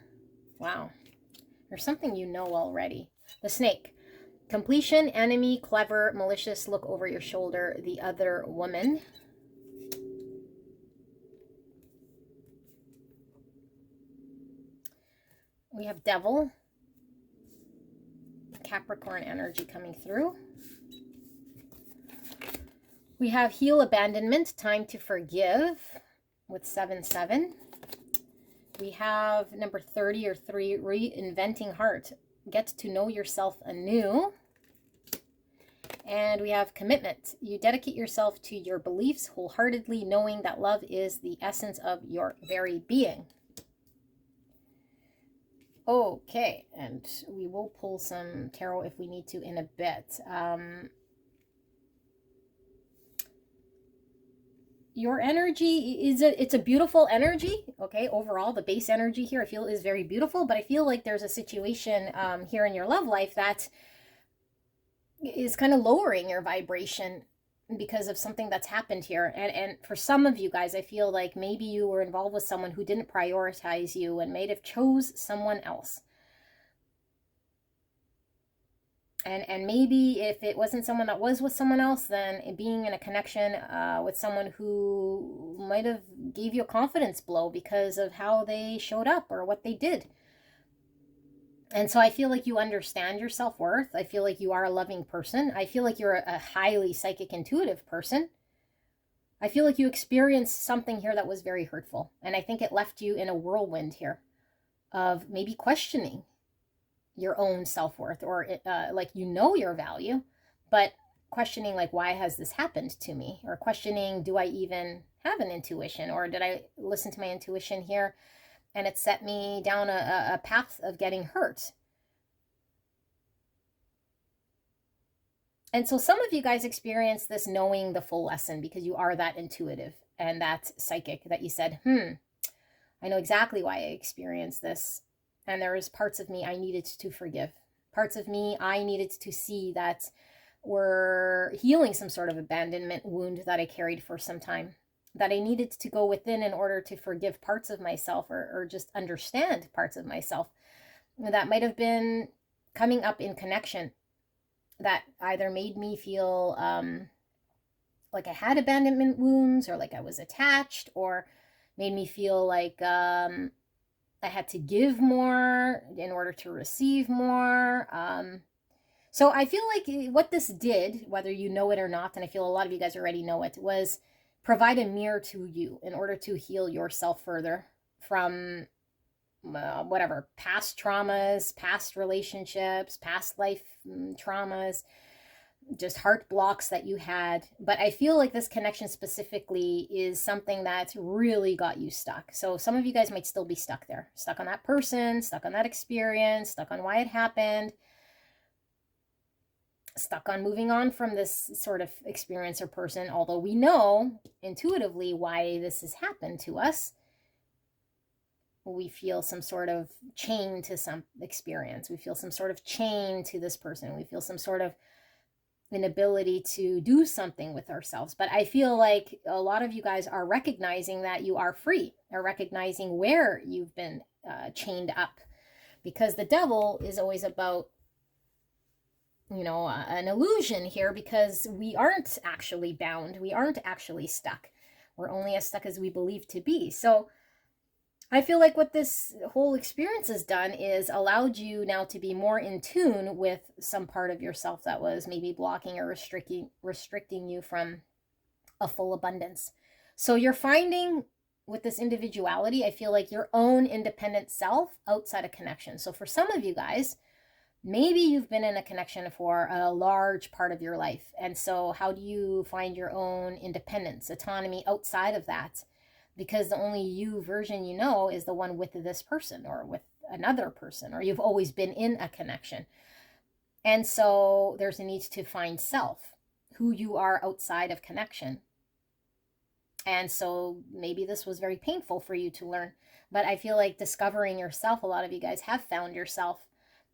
Wow. There's something you know already. The snake. Completion, enemy, clever, malicious, look over your shoulder, the other woman. We have devil. Capricorn energy coming through. We have heal, abandonment, time to forgive with 7-7. We have number 30 or 3, reinventing heart. Get to know yourself anew. And we have commitment. You dedicate yourself to your beliefs wholeheartedly, knowing that love is the essence of your very being. Okay, and we will pull some tarot if we need to in a bit. Your energy it's a beautiful energy, okay? Overall, the base energy here I feel is very beautiful, but I feel like there's a situation here in your love life that is kind of lowering your vibration because of something that's happened here. And for some of you guys, I feel like maybe you were involved with someone who didn't prioritize you and may have chose someone else. And maybe if it wasn't someone that was with someone else, then being in a connection with someone who might have gave you a confidence blow because of how they showed up or what they did. And so I feel like you understand your self-worth. I feel like you are a loving person. I feel like you're a highly psychic, intuitive person. I feel like you experienced something here that was very hurtful. And I think it left you in a whirlwind here of maybe questioning your own self-worth, or like you know your value, but questioning like, why has this happened to me? Or questioning, do I even have an intuition? Or did I listen to my intuition here and it set me down a path of getting hurt? And so some of you guys experience this knowing the full lesson because you are that intuitive and that psychic that you said, I know exactly why I experienced this. And there was parts of me I needed to forgive. Parts of me I needed to see that were healing some sort of abandonment wound that I carried for some time. That I needed to go within in order to forgive parts of myself, or just understand parts of myself that might have been coming up in connection, that either made me feel like I had abandonment wounds, or like I was attached, or made me feel like I had to give more in order to receive more. So I feel like what this did, whether you know it or not, and I feel a lot of you guys already know it, was provide a mirror to you in order to heal yourself further from whatever past traumas, past relationships, past life traumas, just heart blocks that you had. But I feel like this connection specifically is something that's really got you stuck. So some of you guys might still be stuck there, stuck on that person, stuck on that experience, stuck on why it happened, stuck on moving on from this sort of experience or person. Although we know intuitively why this has happened to us, we feel some sort of chain to some experience. We feel some sort of chain to this person. We feel some sort of inability to do something with ourselves. But I feel like a lot of you guys are recognizing that you are free, are recognizing where you've been chained up, because the devil is always about, an illusion here, because we aren't actually bound. We aren't actually stuck. We're only as stuck as we believe to be. So I feel like what this whole experience has done is allowed you now to be more in tune with some part of yourself that was maybe blocking or restricting you from a full abundance. So you're finding with this individuality, I feel like your own independent self outside of connection. So for some of you guys, maybe you've been in a connection for a large part of your life. And so how do you find your own independence, autonomy outside of that? Because the only you version you know is the one with this person or with another person, or you've always been in a connection. And so there's a need to find self, who you are outside of connection. And so maybe this was very painful for you to learn, but I feel like discovering yourself, a lot of you guys have found yourself,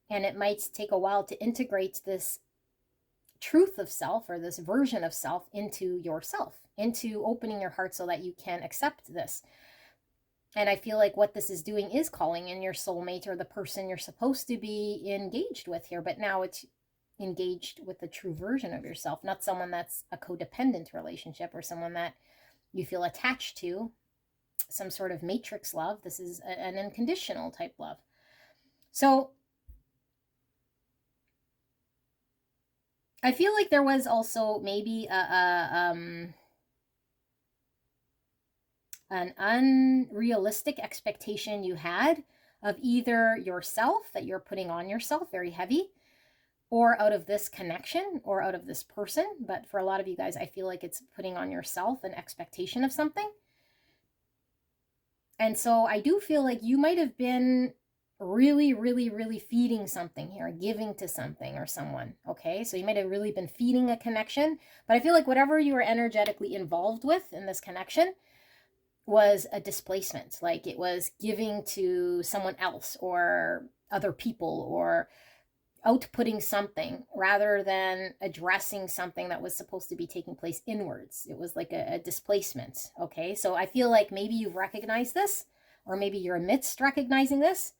and it might take a while to integrate this truth of self, or this version of self, into yourself, into opening your heart so that you can accept this. And I feel like what this is doing is calling in your soulmate, or the person you're supposed to be engaged with here, but now it's engaged with the true version of yourself, not someone that's a codependent relationship, or someone that you feel attached to, some sort of matrix love. This is an unconditional type love. So I feel like there was also maybe an unrealistic expectation you had of either yourself, that you're putting on yourself very heavy, or out of this connection, or out of this person. But for a lot of you guys, I feel like it's putting on yourself an expectation of something. And so I do feel like you might have been really, really, really feeding something here, giving to something or someone. Okay, so you might have really been feeding a connection, but I feel like whatever you were energetically involved with in this connection was a displacement. Like it was giving to someone else or other people, or outputting something rather than addressing something that was supposed to be taking place inwards. It was like a displacement. Okay, so I feel like maybe you've recognized this, or maybe you're amidst recognizing this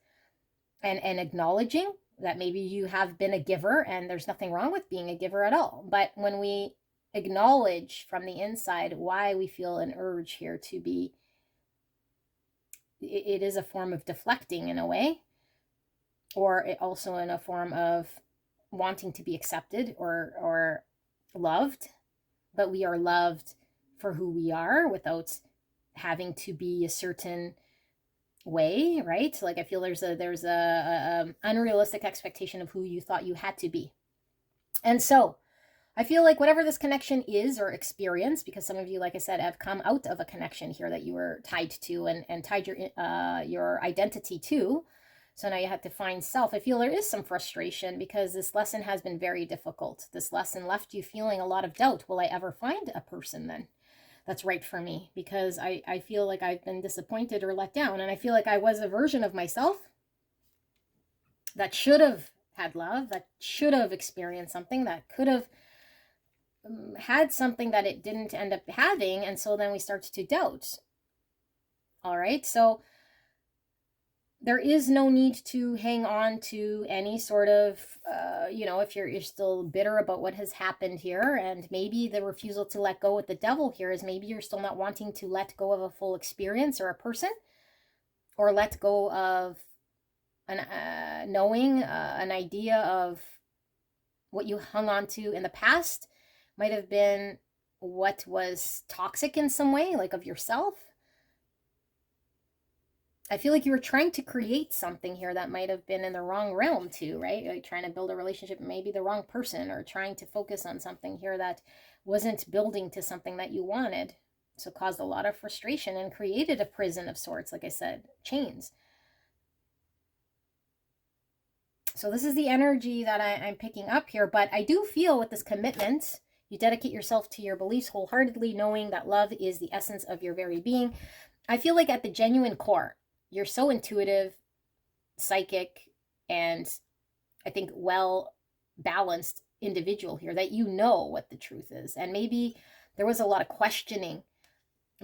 and acknowledging that maybe you have been a giver, and there's nothing wrong with being a giver at all. But when we acknowledge from the inside why we feel an urge here to be, it is a form of deflecting in a way, or it also in a form of wanting to be accepted or loved. But we are loved for who we are without having to be a certain way, right? Like I feel there's a unrealistic expectation of who you thought you had to be. And so I feel like whatever this connection is or experience, because some of you, like I said, have come out of a connection here that you were tied to and tied your identity to. So now you have to find self. I feel there is some frustration because this lesson has been very difficult. This lesson left you feeling a lot of doubt. Will I ever find a person then that's right for me? Because I feel like I've been disappointed or let down. And I feel like I was a version of myself that should have had love, that should have experienced something, that could have had something that it didn't end up having. And so then we start to doubt. All right. So there is no need to hang on to any sort of, if you're still bitter about what has happened here, and maybe the refusal to let go with the devil here is maybe you're still not wanting to let go of a full experience or a person, or let go of an knowing, an idea of what you hung on to in the past. Might have been what was toxic in some way, like of yourself. I feel like you were trying to create something here that might have been in the wrong realm too, right? Like trying to build a relationship, maybe the wrong person, or trying to focus on something here that wasn't building to something that you wanted. So caused a lot of frustration and created a prison of sorts, like I said, chains. So this is the energy that I'm picking up here. But I do feel with this commitment, you dedicate yourself to your beliefs wholeheartedly, knowing that love is the essence of your very being. I feel like at the genuine core, you're so intuitive, psychic, and I think well-balanced individual here that you know what the truth is. And maybe there was a lot of questioning,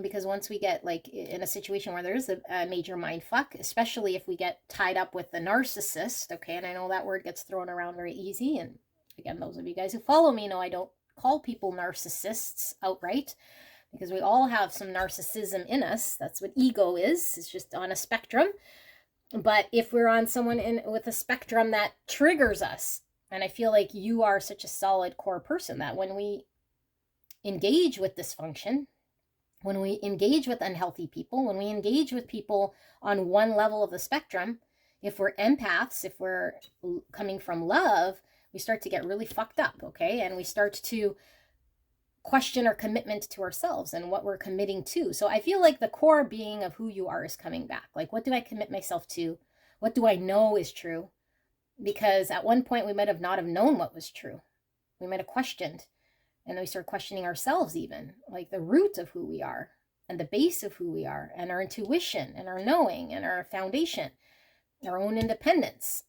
because once we get like in a situation where there's a major mind fuck, especially if we get tied up with the narcissist, okay, and I know that word gets thrown around very easy. And again, those of you guys who follow me know I don't call people narcissists outright, because we all have some narcissism in us. That's what ego is. It's just on a spectrum. But if we're on someone with a spectrum that triggers us, and I feel like you are such a solid core person that when we engage with dysfunction, when we engage with unhealthy people, when we engage with people on one level of the spectrum, if we're empaths, if we're coming from love, we start to get really fucked up, okay? And we start to question our commitment to ourselves and what we're committing to. So I feel like the core being of who you are is coming back. Like, what do I commit myself to? What do I know is true? Because at one point we might have not have known what was true. We might have questioned, and then we start questioning ourselves, even like the root of who we are and the base of who we are, and our intuition and our knowing and our foundation, our own independence.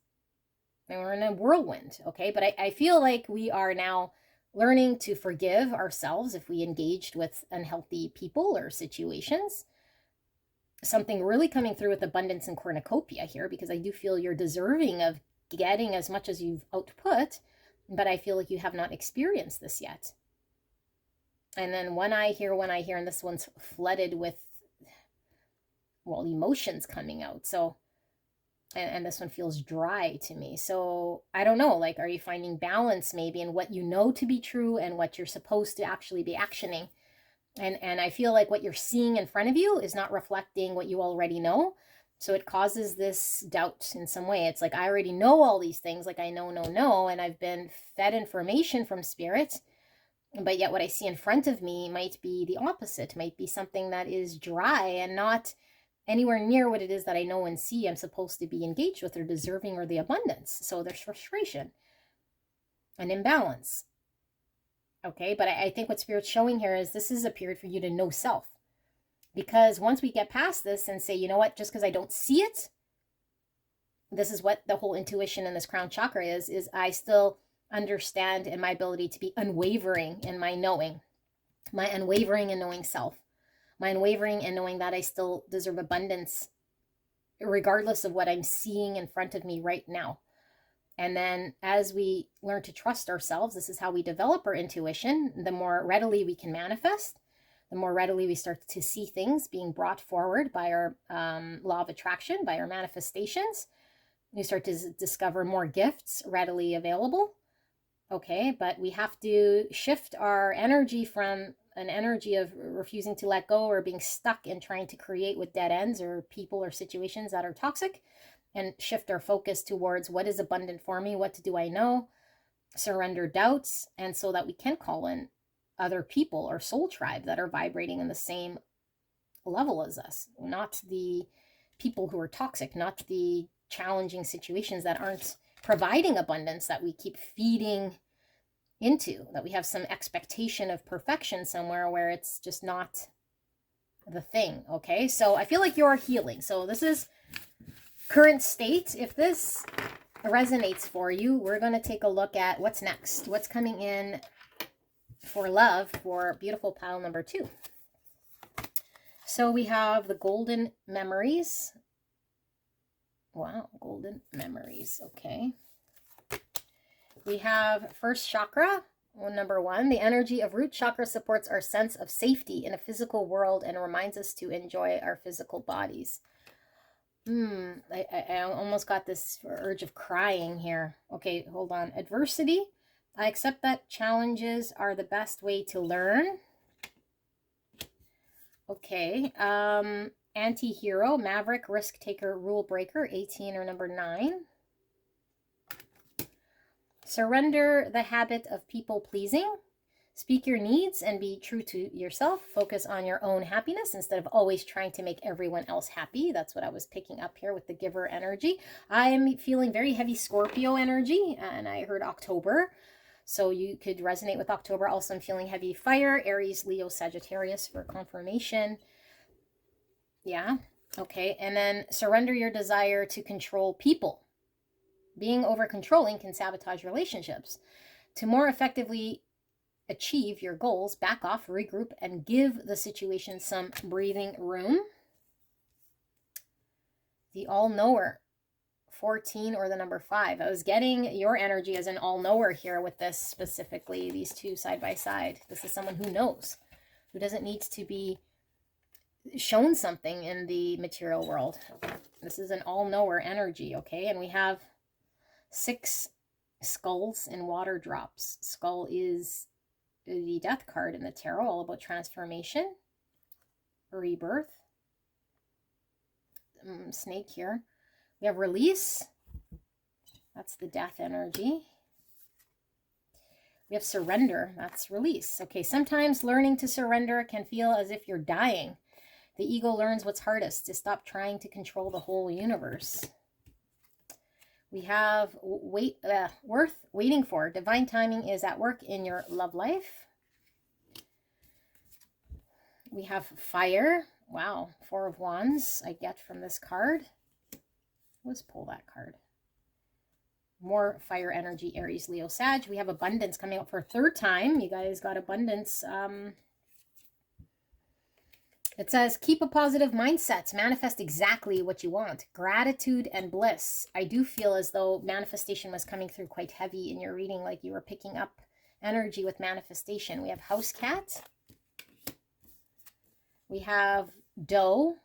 And we're in a whirlwind, okay? But I feel like we are now learning to forgive ourselves if we engaged with unhealthy people or situations. Something really coming through with abundance and cornucopia here, because I do feel you're deserving of getting as much as you've output, but I feel like you have not experienced this yet. And then when I hear, and this one's flooded with, emotions coming out. So and this one feels dry to me. So I don't know, like, are you finding balance maybe in what you know to be true and what you're supposed to actually be actioning? And I feel like what you're seeing in front of you is not reflecting what you already know. So it causes this doubt in some way. It's like, I already know all these things, like I know, and I've been fed information from spirit, but yet what I see in front of me might be the opposite, might be something that is dry and not anywhere near what it is that I know and see I'm supposed to be engaged with or deserving, or the abundance. So there's frustration and imbalance. Okay, but I think what Spirit's showing here is this is a period for you to know self. Because once we get past this and say, you know what, just because I don't see it, this is what the whole intuition in this crown chakra is I still understand in my ability to be unwavering in my knowing, my unwavering in knowing self, my unwavering in knowing that I still deserve abundance regardless of what I'm seeing in front of me right now. And then as we learn to trust ourselves, this is how we develop our intuition. The more readily we can manifest, the more readily we start to see things being brought forward by our law of attraction, by our manifestations. We start to discover more gifts readily available. Okay, but we have to shift our energy from an energy of refusing to let go or being stuck in trying to create with dead ends or people or situations that are toxic, and shift our focus towards what is abundant for me, what do I know, surrender doubts, and so that we can call in other people or soul tribe that are vibrating in the same level as us, not the people who are toxic, not the challenging situations that aren't providing abundance, that we keep feeding into, that we have some expectation of perfection somewhere where it's just not the thing. Okay, so I feel like you're healing. So this is current state. If this resonates for you, we're going to take a look at what's next, what's coming in for love for beautiful pile number 2. So we have the golden memories. Wow, golden memories. Okay. We have first chakra, number 1. The energy of root chakra supports our sense of safety in a physical world and reminds us to enjoy our physical bodies. I almost got this urge of crying here. Okay, hold on. Adversity. I accept that challenges are the best way to learn. Okay. Anti-hero, maverick, risk taker, rule breaker, 18 or number 9. Surrender the habit of people pleasing. Speak your needs and be true to yourself. Focus on your own happiness instead of always trying to make everyone else happy. That's what I was picking up here with the giver energy. I'm feeling very heavy Scorpio energy, and I heard October. So you could resonate with October. Also, I'm feeling heavy fire, Aries, Leo, Sagittarius for confirmation. Yeah. Okay. And then surrender your desire to control people. Being over controlling can sabotage relationships. To more effectively achieve your goals, back off, regroup, and give the situation some breathing room. The all-knower, 14 or the number 5. I was getting your energy as an all-knower here with this specifically, these two side by side. This is someone who knows, who doesn't need to be shown something in the material world. This is an all-knower energy, okay? And we have 6 skulls and water drops. Skull is the death card in the tarot, all about transformation, rebirth. Snake here. We have release. That's the death energy. We have surrender. That's release. Okay, sometimes learning to surrender can feel as if you're dying. The ego learns what's hardest, to stop trying to control the whole universe. We have worth waiting for. Divine timing is at work in your love life. We have fire. Wow, 4 of Wands I get from this card. Let's pull that card. More fire energy, Aries, Leo, Sag. We have abundance coming up for a 3rd time. You guys got abundance. It says, keep a positive mindset. Manifest exactly what you want. Gratitude and bliss. I do feel as though manifestation was coming through quite heavy in your reading, like you were picking up energy with manifestation. We have house cat. We have doe.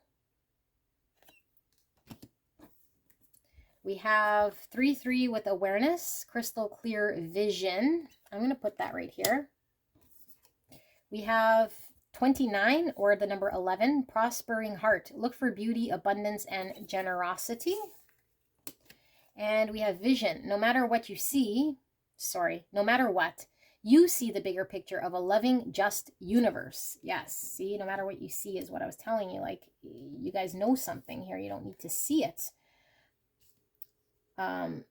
We have 3-3 with awareness, crystal clear vision. I'm going to put that right here. We have 29 or the number 11, prospering heart. Look for beauty, abundance, and generosity. And we have vision. No matter what you see, no matter what, you see the bigger picture of a loving, just universe. Yes, see, no matter what you see is what I was telling you. Like, you guys know something here. You don't need to see it. That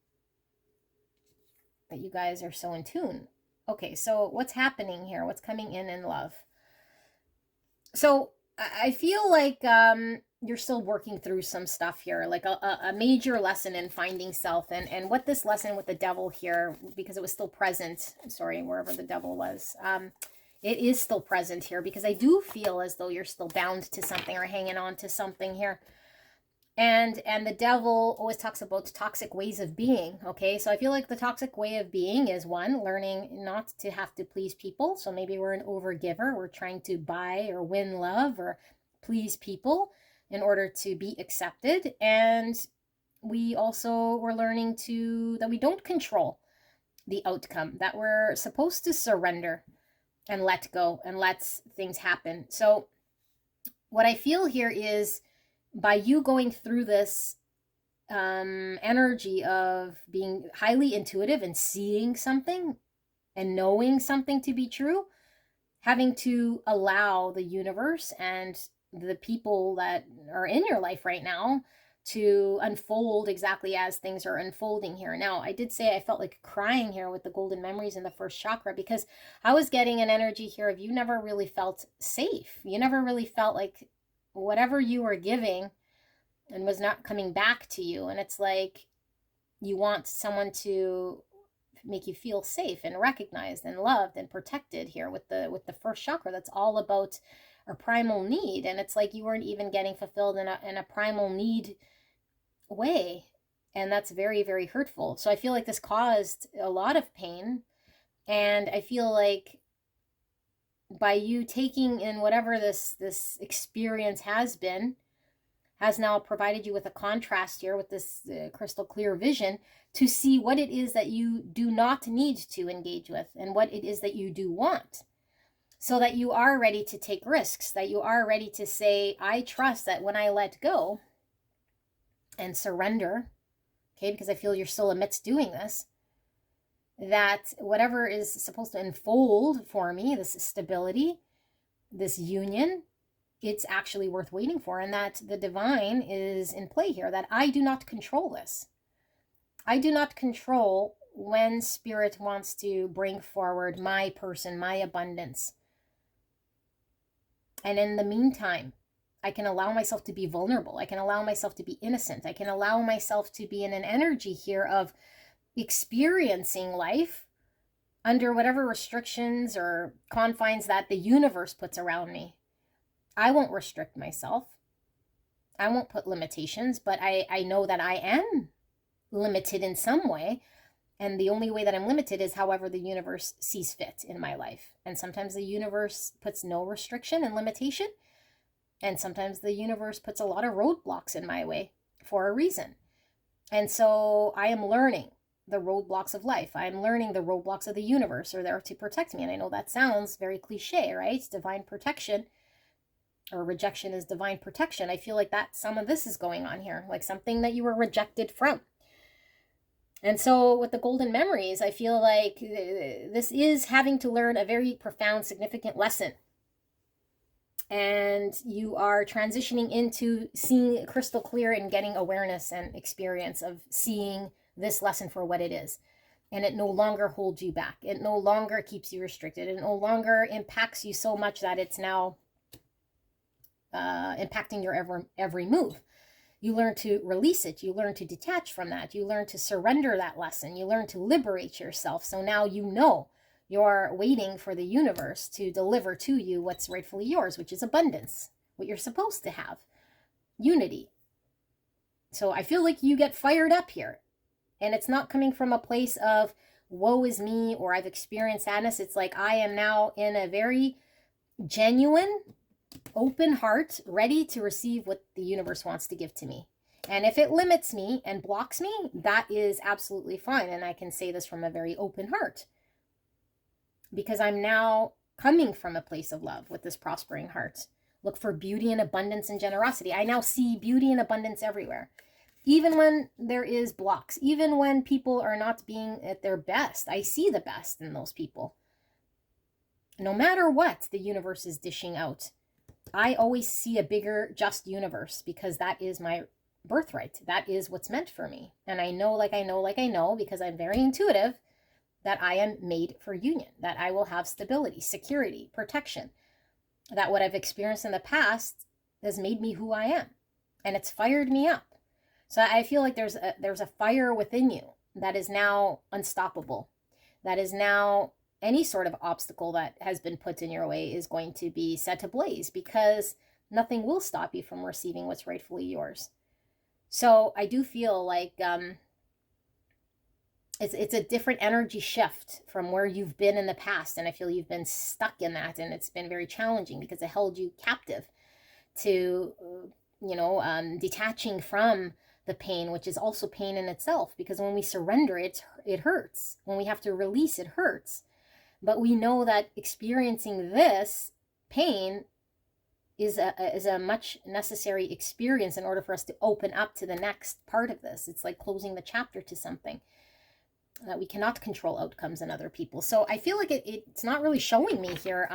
you guys are so in tune. Okay, so what's happening here? What's coming in love? So I feel like you're still working through some stuff here, like a major lesson in finding self, and what this lesson with the devil here, because it was still present, sorry, wherever the devil was, it is still present here, because I do feel as though you're still bound to something or hanging on to something here. And the devil always talks about toxic ways of being, okay? So I feel like the toxic way of being is, 1, learning not to have to please people. So maybe we're an overgiver. We're trying to buy or win love or please people in order to be accepted. And we also were learning that we don't control the outcome, that we're supposed to surrender and let go and let things happen. So what I feel here is, by you going through this energy of being highly intuitive and seeing something and knowing something to be true, having to allow the universe and the people that are in your life right now to unfold exactly as things are unfolding here. Now, I did say I felt like crying here with the golden memories in the first chakra, because I was getting an energy here of you never really felt safe. You never really felt like whatever you were giving and was not coming back to you. And it's like you want someone to make you feel safe and recognized and loved and protected here with the first chakra. That's all about our primal need. And it's like you weren't even getting fulfilled in a primal need way. And that's very, very hurtful. So I feel like this caused a lot of pain. And I feel like by you taking in whatever this experience has now provided you with a contrast here with this crystal clear vision to see what it is that you do not need to engage with and what it is that you do want, so that you are ready to take risks, that you are ready to say, I trust that when I let go and surrender, okay, because I feel you're still amidst doing this, that whatever is supposed to unfold for me, this stability, this union, it's actually worth waiting for, and that the divine is in play here, that I do not control this. I do not control when spirit wants to bring forward my person, my abundance. And in the meantime, I can allow myself to be vulnerable. I can allow myself to be innocent. I can allow myself to be in an energy here of experiencing life under whatever restrictions or confines that the universe puts around me. I won't restrict myself. I won't put limitations, but I know that I am limited in some way. And the only way that I'm limited is however the universe sees fit in my life. And sometimes the universe puts no restriction and limitation. And sometimes the universe puts a lot of roadblocks in my way for a reason. And so I am learning the roadblocks of life. I'm learning the roadblocks of the universe are there to protect me. And I know that sounds very cliche, right? Divine protection, or rejection is divine protection. I feel like that some of this is going on here, like something that you were rejected from. And so with the golden memories, I feel like this is having to learn a very profound, significant lesson. And you are transitioning into seeing crystal clear and getting awareness and experience of seeing this lesson for what it is. And it no longer holds you back. It no longer keeps you restricted. It no longer impacts you so much that it's now impacting your every move. You learn to release it. You learn to detach from that. You learn to surrender that lesson. You learn to liberate yourself. So now you know you're waiting for the universe to deliver to you what's rightfully yours, which is abundance, what you're supposed to have, unity. So I feel like you get fired up here. And it's not coming from a place of woe is me or I've experienced sadness. It's like I am now in a very genuine, open heart, ready to receive what the universe wants to give to me. And if it limits me and blocks me, that is absolutely fine. And I can say this from a very open heart, because I'm now coming from a place of love with this prospering heart. Look for beauty and abundance and generosity. I now see beauty and abundance everywhere. Even when there is blocks, even when people are not being at their best, I see the best in those people. No matter what the universe is dishing out, I always see a bigger, just universe, because that is my birthright. That is what's meant for me. And I know, because I'm very intuitive, that I am made for union, that I will have stability, security, protection, that what I've experienced in the past has made me who I am, and it's fired me up. So I feel like there's a fire within you that is now unstoppable, that is now any sort of obstacle that has been put in your way is going to be set ablaze, because nothing will stop you from receiving what's rightfully yours. So I do feel like it's a different energy shift from where you've been in the past. And I feel you've been stuck in that, and it's been very challenging because it held you captive to, detaching from the pain, which is also pain in itself, because when we surrender, it hurts. When we have to release, it hurts. But we know that experiencing this pain is a much necessary experience in order for us to open up to the next part of this. It's like closing the chapter to something that we cannot control outcomes in other people. So I feel like it's not really showing me here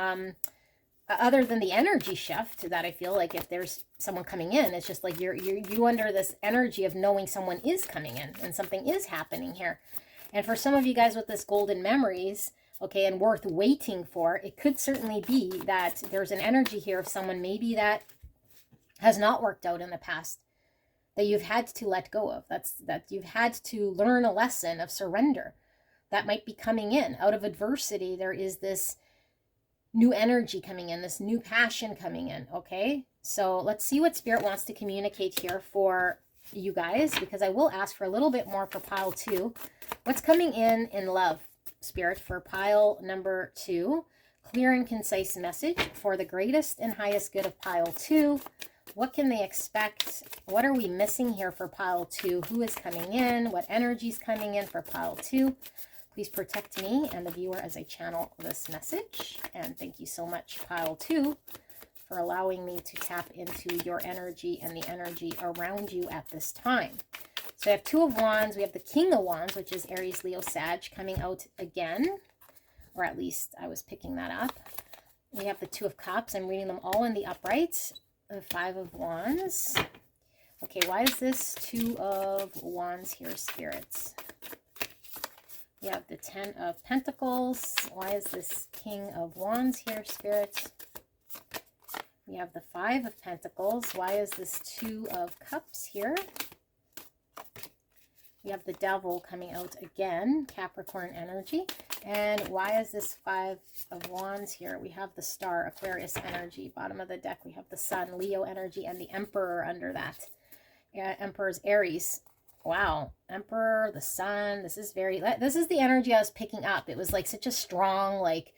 other than the energy shift that I feel like if there's someone coming in, it's just like you under this energy of knowing someone is coming in and something is happening here. And for some of you guys with this golden memories, okay, and worth waiting for, it could certainly be that there's an energy here of someone maybe that has not worked out in the past, that you've had to let go of. That you've had to learn a lesson of surrender. That might be coming in. Out of adversity, there is this new energy coming in, this new passion coming in, okay? So let's see what Spirit wants to communicate here for you guys, because I will ask for a little bit more for pile 2. What's coming in love, Spirit, for pile number 2? Clear and concise message for the greatest and highest good of pile 2. What can they expect? What are we missing here for pile 2? Who is coming in? What energy is coming in for pile 2? Please protect me and the viewer as I channel this message. And thank you so much, pile 2, for allowing me to tap into your energy and the energy around you at this time. So I have 2 of Wands. We have the King of Wands, which is Aries, Leo, Sag, coming out again. Or at least I was picking that up. We have the 2 of Cups. I'm reading them all in the uprights. The 5 of Wands. Okay, why is this 2 of Wands here, spirits? We have the 10 of Pentacles. Why is this King of Wands here, spirits? We have the 5 of Pentacles. Why is this 2 of Cups here? We have the Devil coming out again, Capricorn energy. And why is this 5 of Wands here? We have the Star, Aquarius energy. Bottom of the deck, we have the Sun, Leo energy, and the Emperor under that. Yeah, Emperor's Aries. Wow. Emperor, the Sun. This is the energy I was picking up. It was like such a strong, like,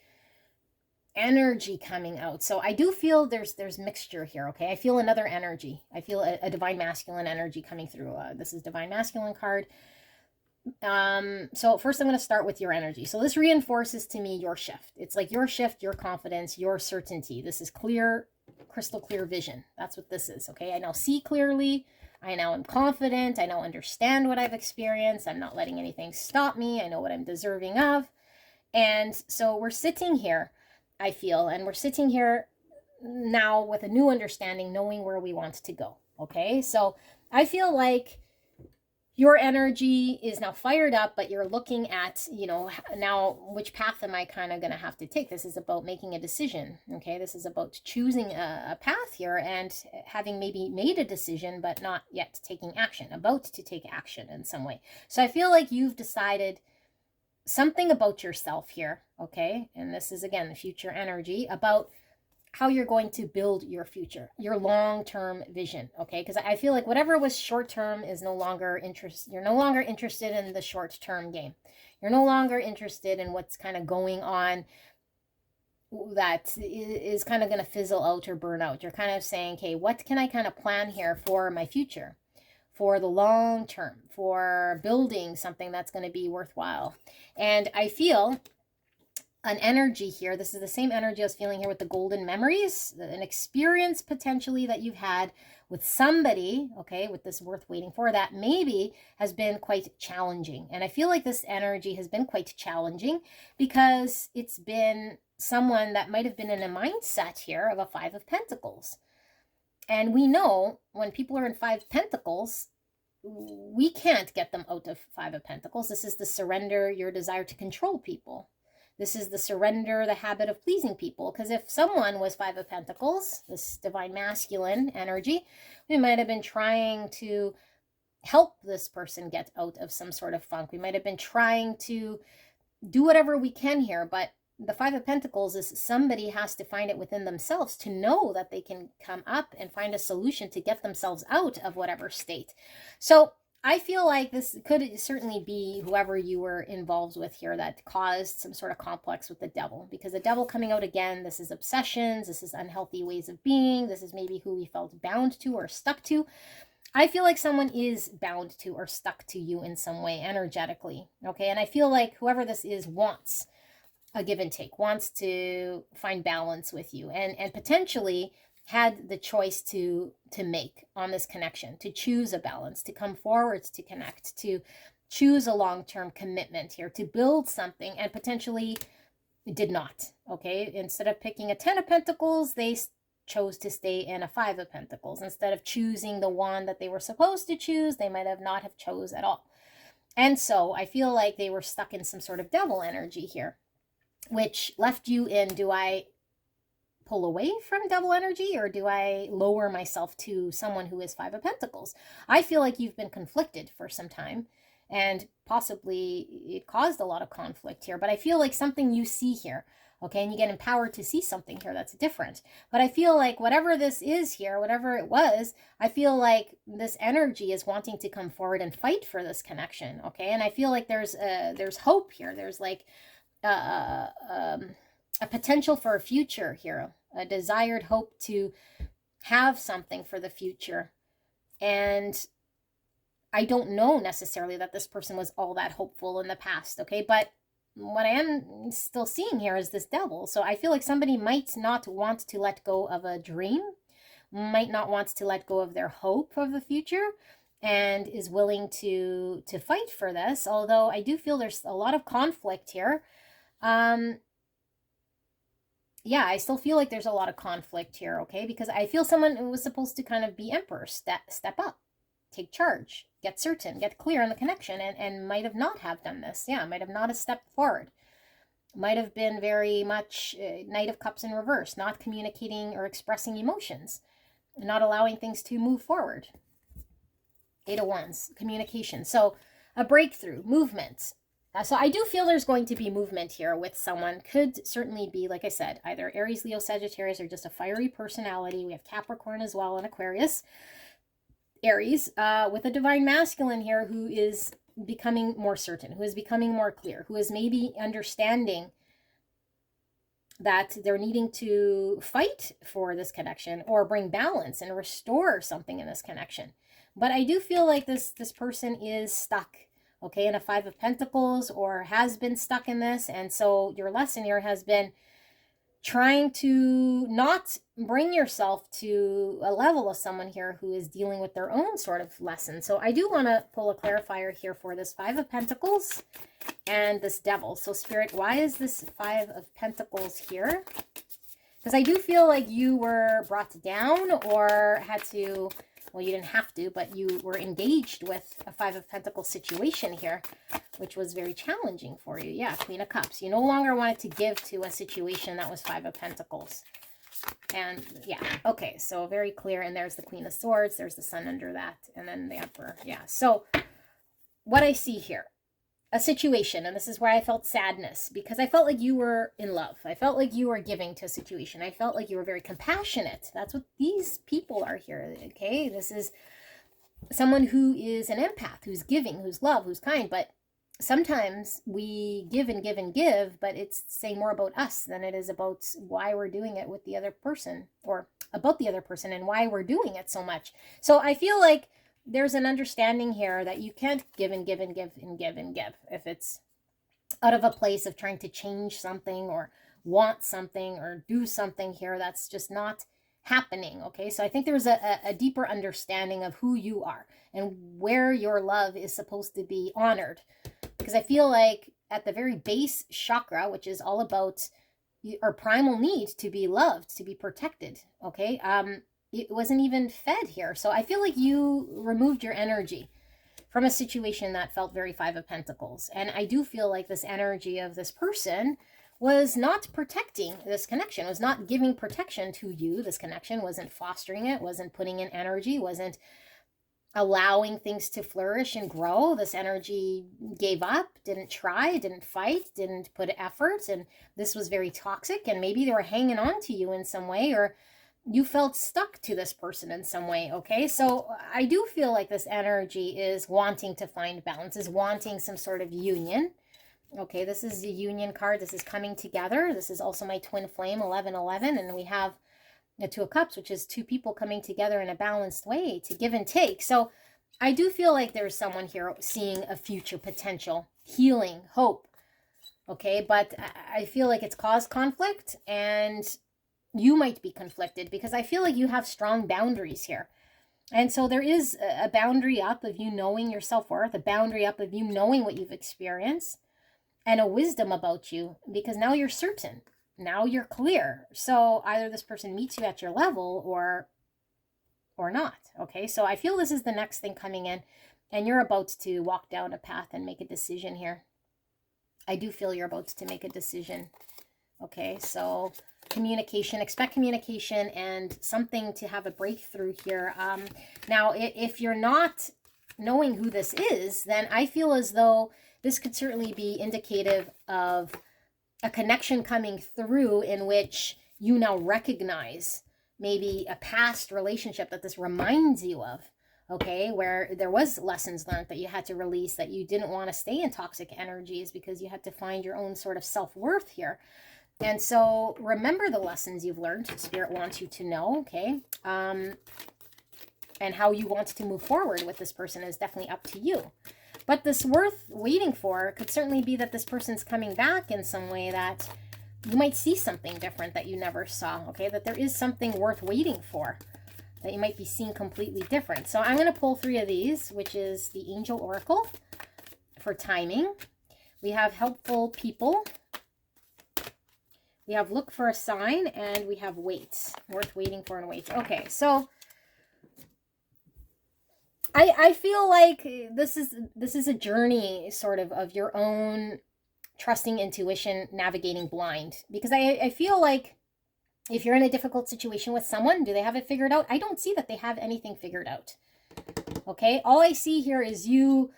energy coming out. So I do feel there's mixture here, okay? I feel another energy. I feel a divine masculine energy coming through. This is divine masculine card. So first I'm going to start with your energy. So this reinforces to me your shift. It's like your shift, your confidence, your certainty. This is clear, crystal clear vision. That's what this is, okay? I now see clearly. I now am confident. I now understand what I've experienced. I'm not letting anything stop me. I know what I'm deserving of. And so we're sitting here, I feel, and we're sitting here now with a new understanding, knowing where we want to go, okay? So I feel like your energy is now fired up, but you're looking at, you know, now which path am I kind of going to have to take? This is about making a decision, okay? This is about choosing a path here and having maybe made a decision, but not yet taking action, about to take action in some way. So I feel like you've decided something about yourself here, okay? And this is, again, the future energy, about how you're going to build your future, your long-term vision, okay? Because I feel like whatever was short-term is no longer you're no longer interested in the short-term game. You're no longer interested in what's kind of going on that is kind of going to fizzle out or burn out. You're kind of saying, okay, what can I kind of plan here for my future, for the long term, for building something that's going to be worthwhile? And I feel an energy here. This is the same energy I was feeling here with the golden memories, an experience potentially that you've had with somebody, okay, with this worth waiting for, that maybe has been quite challenging. And I feel like this energy has been quite challenging because it's been someone that might have been in a mindset here of a 5 of Pentacles. And we know when people are in 5 Pentacles, we can't get them out of 5 of Pentacles. This is the surrender, your desire to control people. This is the surrender, the habit of pleasing people. Because if someone was 5 of Pentacles, this divine masculine energy, we might have been trying to help this person get out of some sort of funk. We might have been trying to do whatever we can here. But the 5 of Pentacles is somebody has to find it within themselves to know that they can come up and find a solution to get themselves out of whatever state. So I feel like this could certainly be whoever you were involved with here that caused some sort of complex with the devil. Because the devil coming out again, this is obsessions, this is unhealthy ways of being, this is maybe who we felt bound to or stuck to. I feel like someone is bound to or stuck to you in some way energetically, okay? And I feel like whoever this is wants a give and take, wants to find balance with you, and potentially had the choice to make on this connection, to choose a balance, to come forward, to connect, to choose a long-term commitment here, to build something and potentially did not. Okay, instead of picking a 10 of Pentacles, they chose to stay in a 5 of Pentacles. Instead of choosing the one that they were supposed to choose, they might have not have chose at all. And so I feel like they were stuck in some sort of devil energy here, which left you in, do I pull away from devil energy, or do I lower myself to someone who is 5 of Pentacles? I feel like you've been conflicted for some time, and possibly it caused a lot of conflict here, but I feel like something you see here, okay, and you get empowered to see something here that's different. But I feel like whatever this is here, whatever it was, I feel like this energy is wanting to come forward and fight for this connection, okay? And I feel like there's hope here. There's like a potential for a future here, a desired hope to have something for the future. And I don't know necessarily that this person was all that hopeful in the past, okay? But what I am still seeing here is this devil. So I feel like somebody might not want to let go of a dream, might not want to let go of their hope of the future, and is willing to fight for this. Although I do feel there's a lot of conflict here. Yeah, I still feel like there's a lot of conflict here, okay? Because I feel someone who was supposed to kind of be emperor, step up, take charge, get certain, get clear on the connection, and might have not have done this. Yeah, might have not have stepped forward. Might have been very much Knight of Cups in reverse, not communicating or expressing emotions, not allowing things to move forward. 8 of Wands, communication. So a breakthrough, movement. So I do feel there's going to be movement here with someone. Could certainly be, like I said, either Aries, Leo, Sagittarius, or just a fiery personality. We have Capricorn as well, and Aquarius. Aries, with a divine masculine here who is becoming more certain, who is becoming more clear, who is maybe understanding that they're needing to fight for this connection or bring balance and restore something in this connection. But I do feel like this person is stuck, okay, in a 5 of Pentacles, or has been stuck in this. And so your lesson here has been trying to not bring yourself to a level of someone here who is dealing with their own sort of lesson. So I do want to pull a clarifier here for this 5 of Pentacles and this devil. So Spirit, why is this 5 of Pentacles here? Because I do feel like you were brought down or had to, well, you didn't have to, but you were engaged with a 5 of Pentacles situation here, which was very challenging for you. Yeah, Queen of Cups. You no longer wanted to give to a situation that was 5 of Pentacles. And yeah, okay, so very clear. And there's the Queen of Swords. There's the Sun under that. And then the Emperor. Yeah, so what I see here, a situation, and this is where I felt sadness, because I felt like you were in love. I felt like you were giving to a situation. I felt like you were very compassionate. That's what these people are here, okay? This is someone who is an empath, who's giving, who's love, who's kind. But sometimes we give and give and give, but it's saying more about us than it is about why we're doing it with the other person, or about the other person and why we're doing it so much. So I feel like there's an understanding here that you can't give and give and give and give and give if it's out of a place of trying to change something or want something or do something here. That's just not happening, okay? So I think there's a deeper understanding of who you are and where your love is supposed to be honored. Because I feel like at the very base chakra, which is all about our primal need to be loved, to be protected, okay? It wasn't even fed here. So I feel like you removed your energy from a situation that felt very 5 of Pentacles. And I do feel like this energy of this person was not protecting this connection, was not giving protection to you. This connection wasn't fostering it, wasn't putting in energy, wasn't allowing things to flourish and grow. This energy gave up, didn't try, didn't fight, didn't put effort. And this was very toxic. And maybe they were hanging on to you in some way, or you felt stuck to this person in some way, okay? So I do feel like this energy is wanting to find balance, is wanting some sort of union. Okay, this is the union card. This is coming together. This is also my twin flame, 1111. And we have the 2 of Cups, which is 2 people coming together in a balanced way to give and take. So I do feel like there's someone here seeing a future potential, healing, hope. Okay, but I feel like it's caused conflict, and you might be conflicted because I feel like you have strong boundaries here. And so there is a boundary up of you knowing your self-worth, a boundary up of you knowing what you've experienced. and a wisdom about you, because now you're certain. Now you're clear. So either this person meets you at your level or not. Okay, so I feel this is the next thing coming in, and you're about to walk down a path and make a decision here. I do feel you're about to make a decision. Okay, so communication, expect communication and something to have a breakthrough here. Now, if you're not knowing who this is, then I feel as though this could certainly be indicative of a connection coming through in which you now recognize maybe a past relationship that this reminds you of, okay, where there was lessons learned that you had to release, that you didn't want to stay in toxic energies because you had to find your own sort of self-worth here. And so remember the lessons you've learned. Spirit wants you to know, okay? And how you want to move forward with this person is definitely up to you. But this worth waiting for could certainly be that this person's coming back in some way, that you might see something different that you never saw, okay? That there is something worth waiting for that you might be seeing completely different. So I'm going to pull 3 of these, which is the Angel Oracle for timing. We have Helpful People. We have Look for a Sign, and we have Wait. Worth waiting for and wait. Okay, so I feel like this is a journey sort of your own trusting intuition, navigating blind. Because I feel like if you're in a difficult situation with someone, do they have it figured out? I don't see that they have anything figured out. Okay, all I see here is you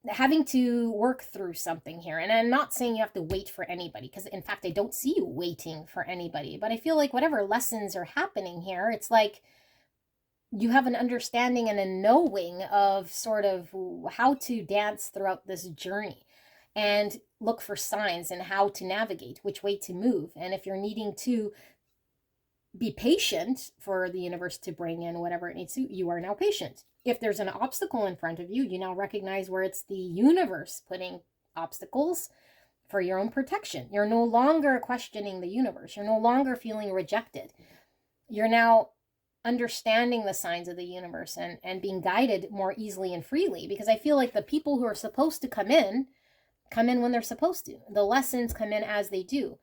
having to work through something here. And I'm not saying you have to wait for anybody, because in fact, I don't see you waiting for anybody. But I feel like whatever lessons are happening here, it's like you have an understanding and a knowing of sort of how to dance throughout this journey and look for signs and how to navigate, which way to move. And if you're needing to be patient for the universe to bring in whatever it needs to, you are now patient. If there's an obstacle in front of you, you now recognize where it's the universe putting obstacles for your own protection. You're no longer questioning the universe. You're no longer feeling rejected. You're now understanding the signs of the universe and being guided more easily and freely, because I feel like the people who are supposed to come in when they're supposed to. The lessons come in as they do.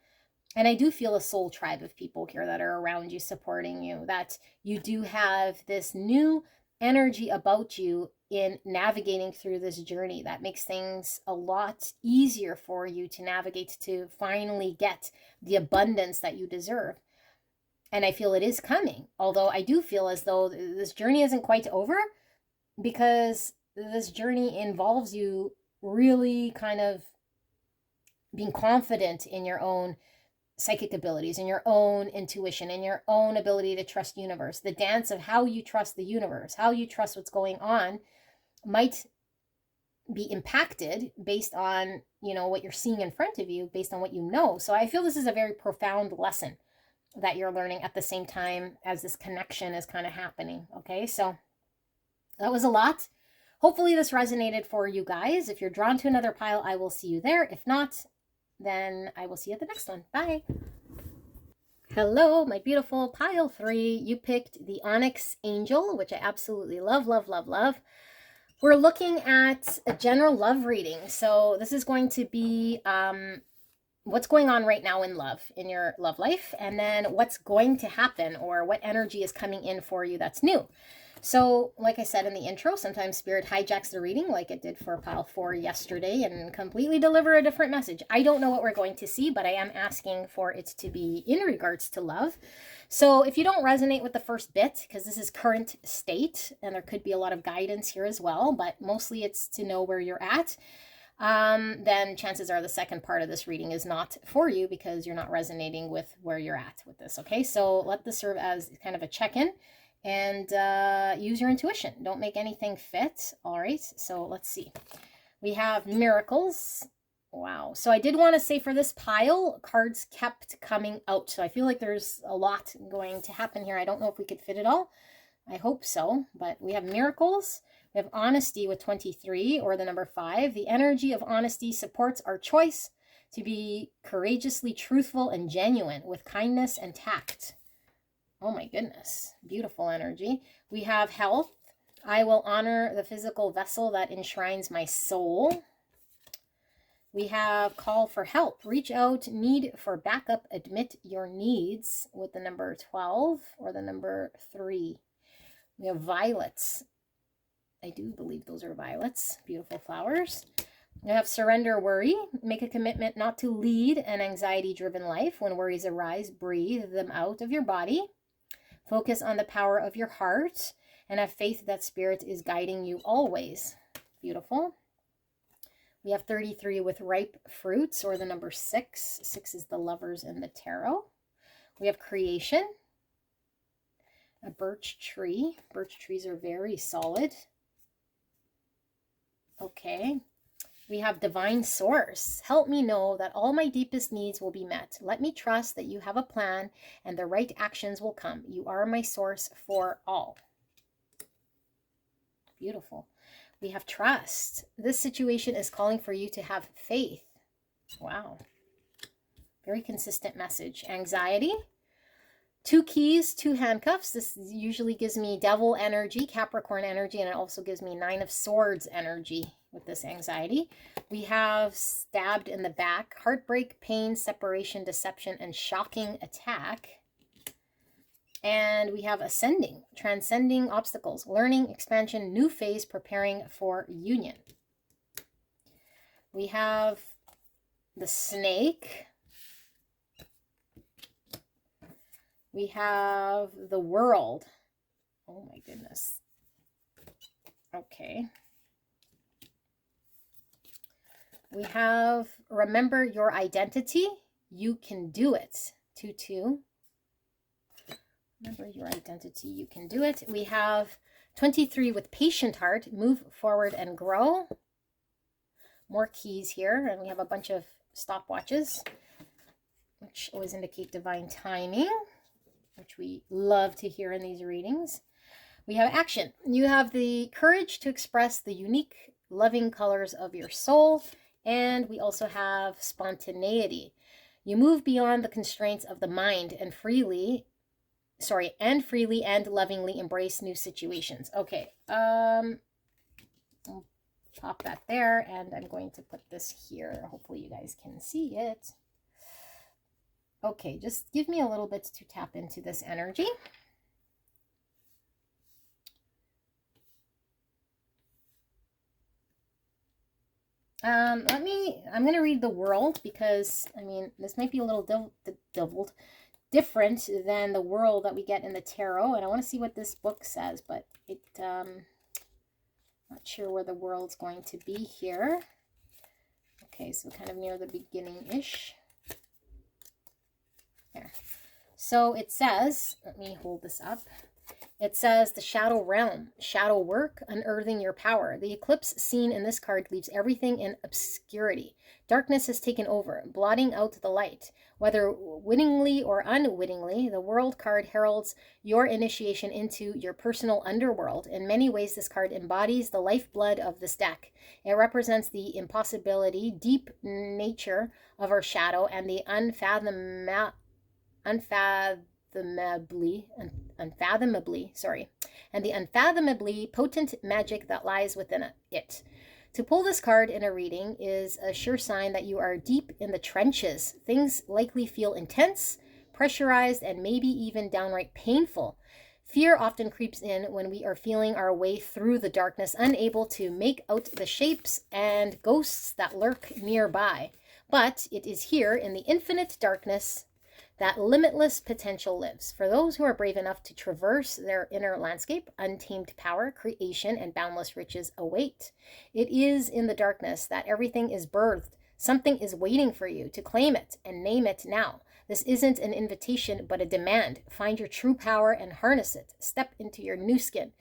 And I do feel a soul tribe of people here that are around you, supporting you, that you do have this new energy about you in navigating through this journey that makes things a lot easier for you to navigate, to finally get the abundance that you deserve. And I feel it is coming, although I do feel as though this journey isn't quite over, because this journey involves you really kind of being confident in your own psychic abilities, in your own intuition, in your own ability to trust universe. The dance of how you trust the universe, how you trust what's going on, might be impacted based on, what you're seeing in front of you, based on what you know. So I feel this is a very profound lesson that you're learning at the same time as this connection is kind of happening. Okay, so that was a lot. Hopefully this resonated for you guys. If you're drawn to another pile, I will see you there. If not, then I will see you at the next one. Bye. Hello, my beautiful pile 3. You picked the Onyx Angel, which I absolutely love, love, love, love. We're looking at a general love reading. So this is going to be what's going on right now in love, in your love life, and then what's going to happen, or what energy is coming in for you that's new. So like I said in the intro, sometimes Spirit hijacks the reading like it did for pile 4 yesterday and completely deliver a different message. I don't know what we're going to see, but I am asking for it to be in regards to love. So if you don't resonate with the first bit, because this is current state, and there could be a lot of guidance here as well, but mostly it's to know where you're at, then chances are the second part of this reading is not for you, because you're not resonating with where you're at with this. Okay, so let this serve as kind of a check-in, and use your intuition. Don't make anything fit. All right, so let's see. We have miracles. Wow. So I did want to say for this pile, cards kept coming out. So I feel like there's a lot going to happen here. I don't know if we could fit it all. I hope so. But we have miracles. We have honesty with 23, or the number 5. The energy of honesty supports our choice to be courageously truthful and genuine with kindness and tact. Oh my goodness. Beautiful energy. We have health. I will honor the physical vessel that enshrines my soul. We have call for help, reach out, need for backup, admit your needs with the number 12 or the number 3. We have violets. I do believe those are violets, beautiful flowers. We have surrender worry, make a commitment not to lead an anxiety-driven life. When worries arise, breathe them out of your body. Focus on the power of your heart and have faith that spirit is guiding you always. Beautiful. We have 33 with ripe fruits or the number 6. 6 is the lovers in the tarot. We have creation. A birch tree. Birch trees are very solid. Okay. We have divine source. Help me know that all my deepest needs will be met. Let me trust that you have a plan and the right actions will come. You are my source for all. Beautiful. We have trust. This situation is calling for you to have faith. Wow. Very consistent message. Anxiety. 2 keys, 2 handcuffs. This usually gives me devil energy, Capricorn energy, and it also gives me 9 of swords energy with this anxiety. We have stabbed in the back, heartbreak, pain, separation, deception, and shocking attack. And we have ascending, transcending obstacles, learning, expansion, new phase, preparing for union. We have the snake. We have the world. Oh my goodness. Okay. We have remember your identity. You can do it. 2-2. Remember your identity. You can do it. We have 23 with patient heart. Move forward and grow. More keys here. And we have a bunch of stopwatches, which always indicate divine timing, which we love to hear in these readings. We have action. You have the courage to express the unique, loving colors of your soul. And we also have spontaneity. You move beyond the constraints of the mind and freely and lovingly embrace new situations. Okay. I'll pop that there, and I'm going to put this here. Hopefully you guys can see it. Okay, just give me a little bit to tap into this energy. I'm going to read the world because, I mean, this might be a little different than the world that we get in the tarot. And I want to see what this book says, but not sure where the world's going to be here. Okay, so kind of near the beginning-ish. There. So it says, let me hold this up. It says the shadow realm, shadow work, unearthing your power. The eclipse seen in this card leaves everything in obscurity. Darkness has taken over, blotting out the light. Whether wittingly or unwittingly, the world card heralds your initiation into your personal underworld. In many ways, this card embodies the lifeblood of this deck. It represents the impossibility, deep nature of our shadow, and the unfathomably potent magic that lies within it. To pull this card in a reading is a sure sign that you are deep in the trenches. Things likely feel intense, pressurized, and maybe even downright painful. Fear often creeps in when we are feeling our way through the darkness, unable to make out the shapes and ghosts that lurk nearby. But it is here in the infinite darkness that limitless potential lives. For those who are brave enough to traverse their inner landscape, untamed power, creation, and boundless riches await. It is in the darkness that everything is birthed. Something is waiting for you to claim it and name it now. This isn't an invitation, but a demand. Find your true power and harness it. Step into your new skin.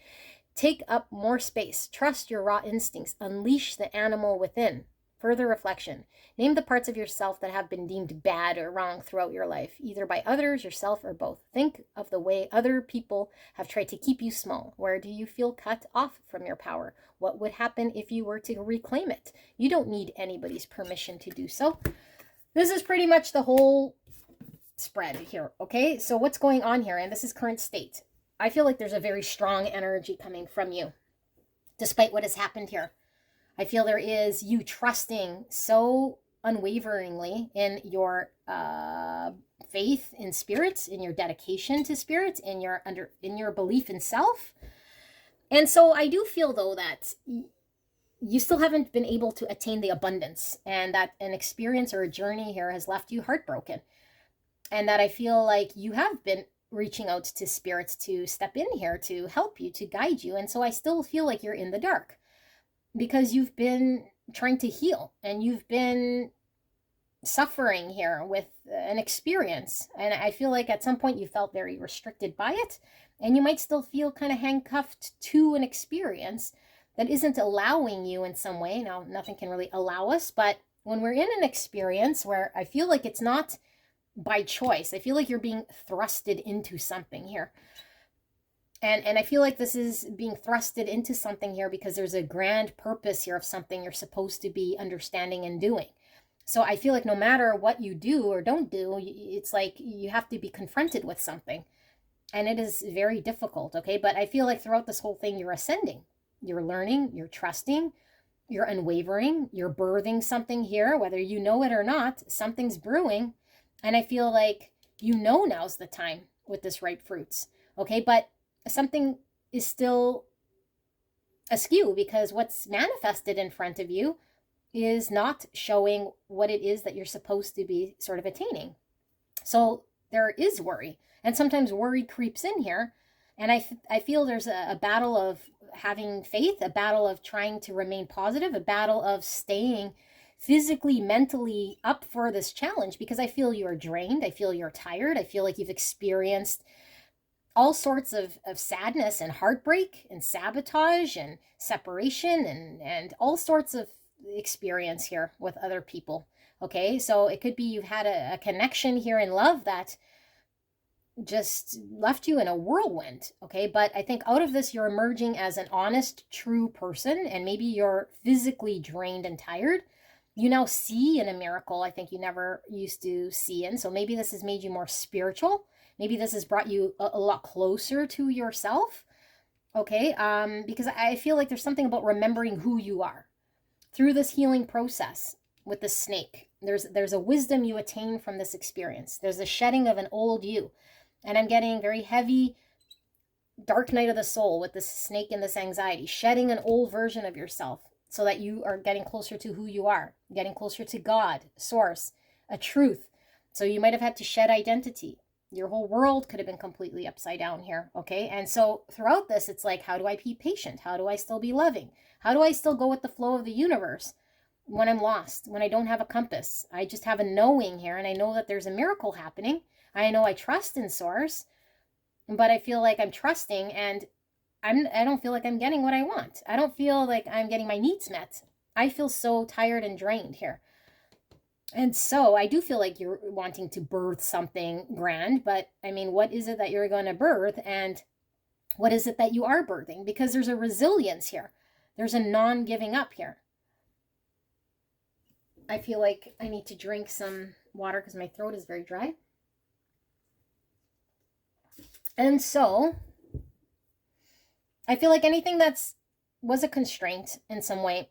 Take up more space. Trust your raw instincts. Unleash the animal within. Further reflection. Name the parts of yourself that have been deemed bad or wrong throughout your life, either by others, yourself, or both. Think of the way other people have tried to keep you small. Where do you feel cut off from your power? What would happen if you were to reclaim it? You don't need anybody's permission to do so. This is pretty much the whole spread here, okay? So what's going on here? And this is current state. I feel like there's a very strong energy coming from you, despite what has happened here. I feel there is you trusting so unwaveringly in your faith in spirit, in your dedication to spirit, in your belief in self. And so I do feel though that you still haven't been able to attain the abundance, and that an experience or a journey here has left you heartbroken. And that I feel like you have been reaching out to spirits to step in here to help you, to guide you. And so I still feel like you're in the dark because you've been trying to heal and you've been suffering here with an experience. And I feel like at some point you felt very restricted by it, and you might still feel kind of handcuffed to an experience that isn't allowing you in some way. Now, nothing can really allow us, but when we're in an experience where I feel like it's not by choice, I feel like you're being thrusted into something here. And I feel like this is being thrusted into something here because there's a grand purpose here of something you're supposed to be understanding and doing. So I feel like no matter what you do or don't do, it's like you have to be confronted with something. And it is very difficult, okay? But I feel like throughout this whole thing, you're ascending. You're learning, you're trusting, you're unwavering, you're birthing something here, whether you know it or not, something's brewing. And I feel like you know now's the time with this ripe fruits, okay? But something is still askew because what's manifested in front of you is not showing what it is that you're supposed to be sort of attaining. So there is worry, and sometimes worry creeps in here. And I feel there's a battle of having faith, a battle of trying to remain positive, a battle of staying physically, mentally up for this challenge, because I feel you're drained. I feel you're tired. I feel like you've experienced all sorts of sadness and heartbreak and sabotage and separation and all sorts of experience here with other people. Okay, so it could be you've had a connection here in love that just left you in a whirlwind. Okay, but I think out of this you're emerging as an honest, true person, and maybe you're physically drained and tired. You now see in a miracle I think you never used to see in. So maybe this has made you more spiritual. Maybe this has brought you a lot closer to yourself. Okay, because I feel like there's something about remembering who you are through this healing process with the snake. There's a wisdom you attain from this experience. There's a shedding of an old you. And I'm getting very heavy, dark night of the soul with this snake and this anxiety, shedding an old version of yourself so that you are getting closer to who you are, getting closer to God, source, a truth. So you might have had to shed identity. Your whole world could have been completely upside down here, okay? And so throughout this, it's like, how do I be patient? How do I still be loving? How do I still go with the flow of the universe when I'm lost, when I don't have a compass? I just have a knowing here, and I know that there's a miracle happening. I know I trust in source, but I feel like I'm trusting, and I don't feel like I'm getting what I want. I don't feel like I'm getting my needs met. I feel so tired and drained here. And so I do feel like you're wanting to birth something grand, but I mean, what is it that you're going to birth, and what is it that you are birthing? Because there's a resilience here. There's a non-giving up here. I feel like I need to drink some water because my throat is very dry. And so I feel like anything was a constraint in some way,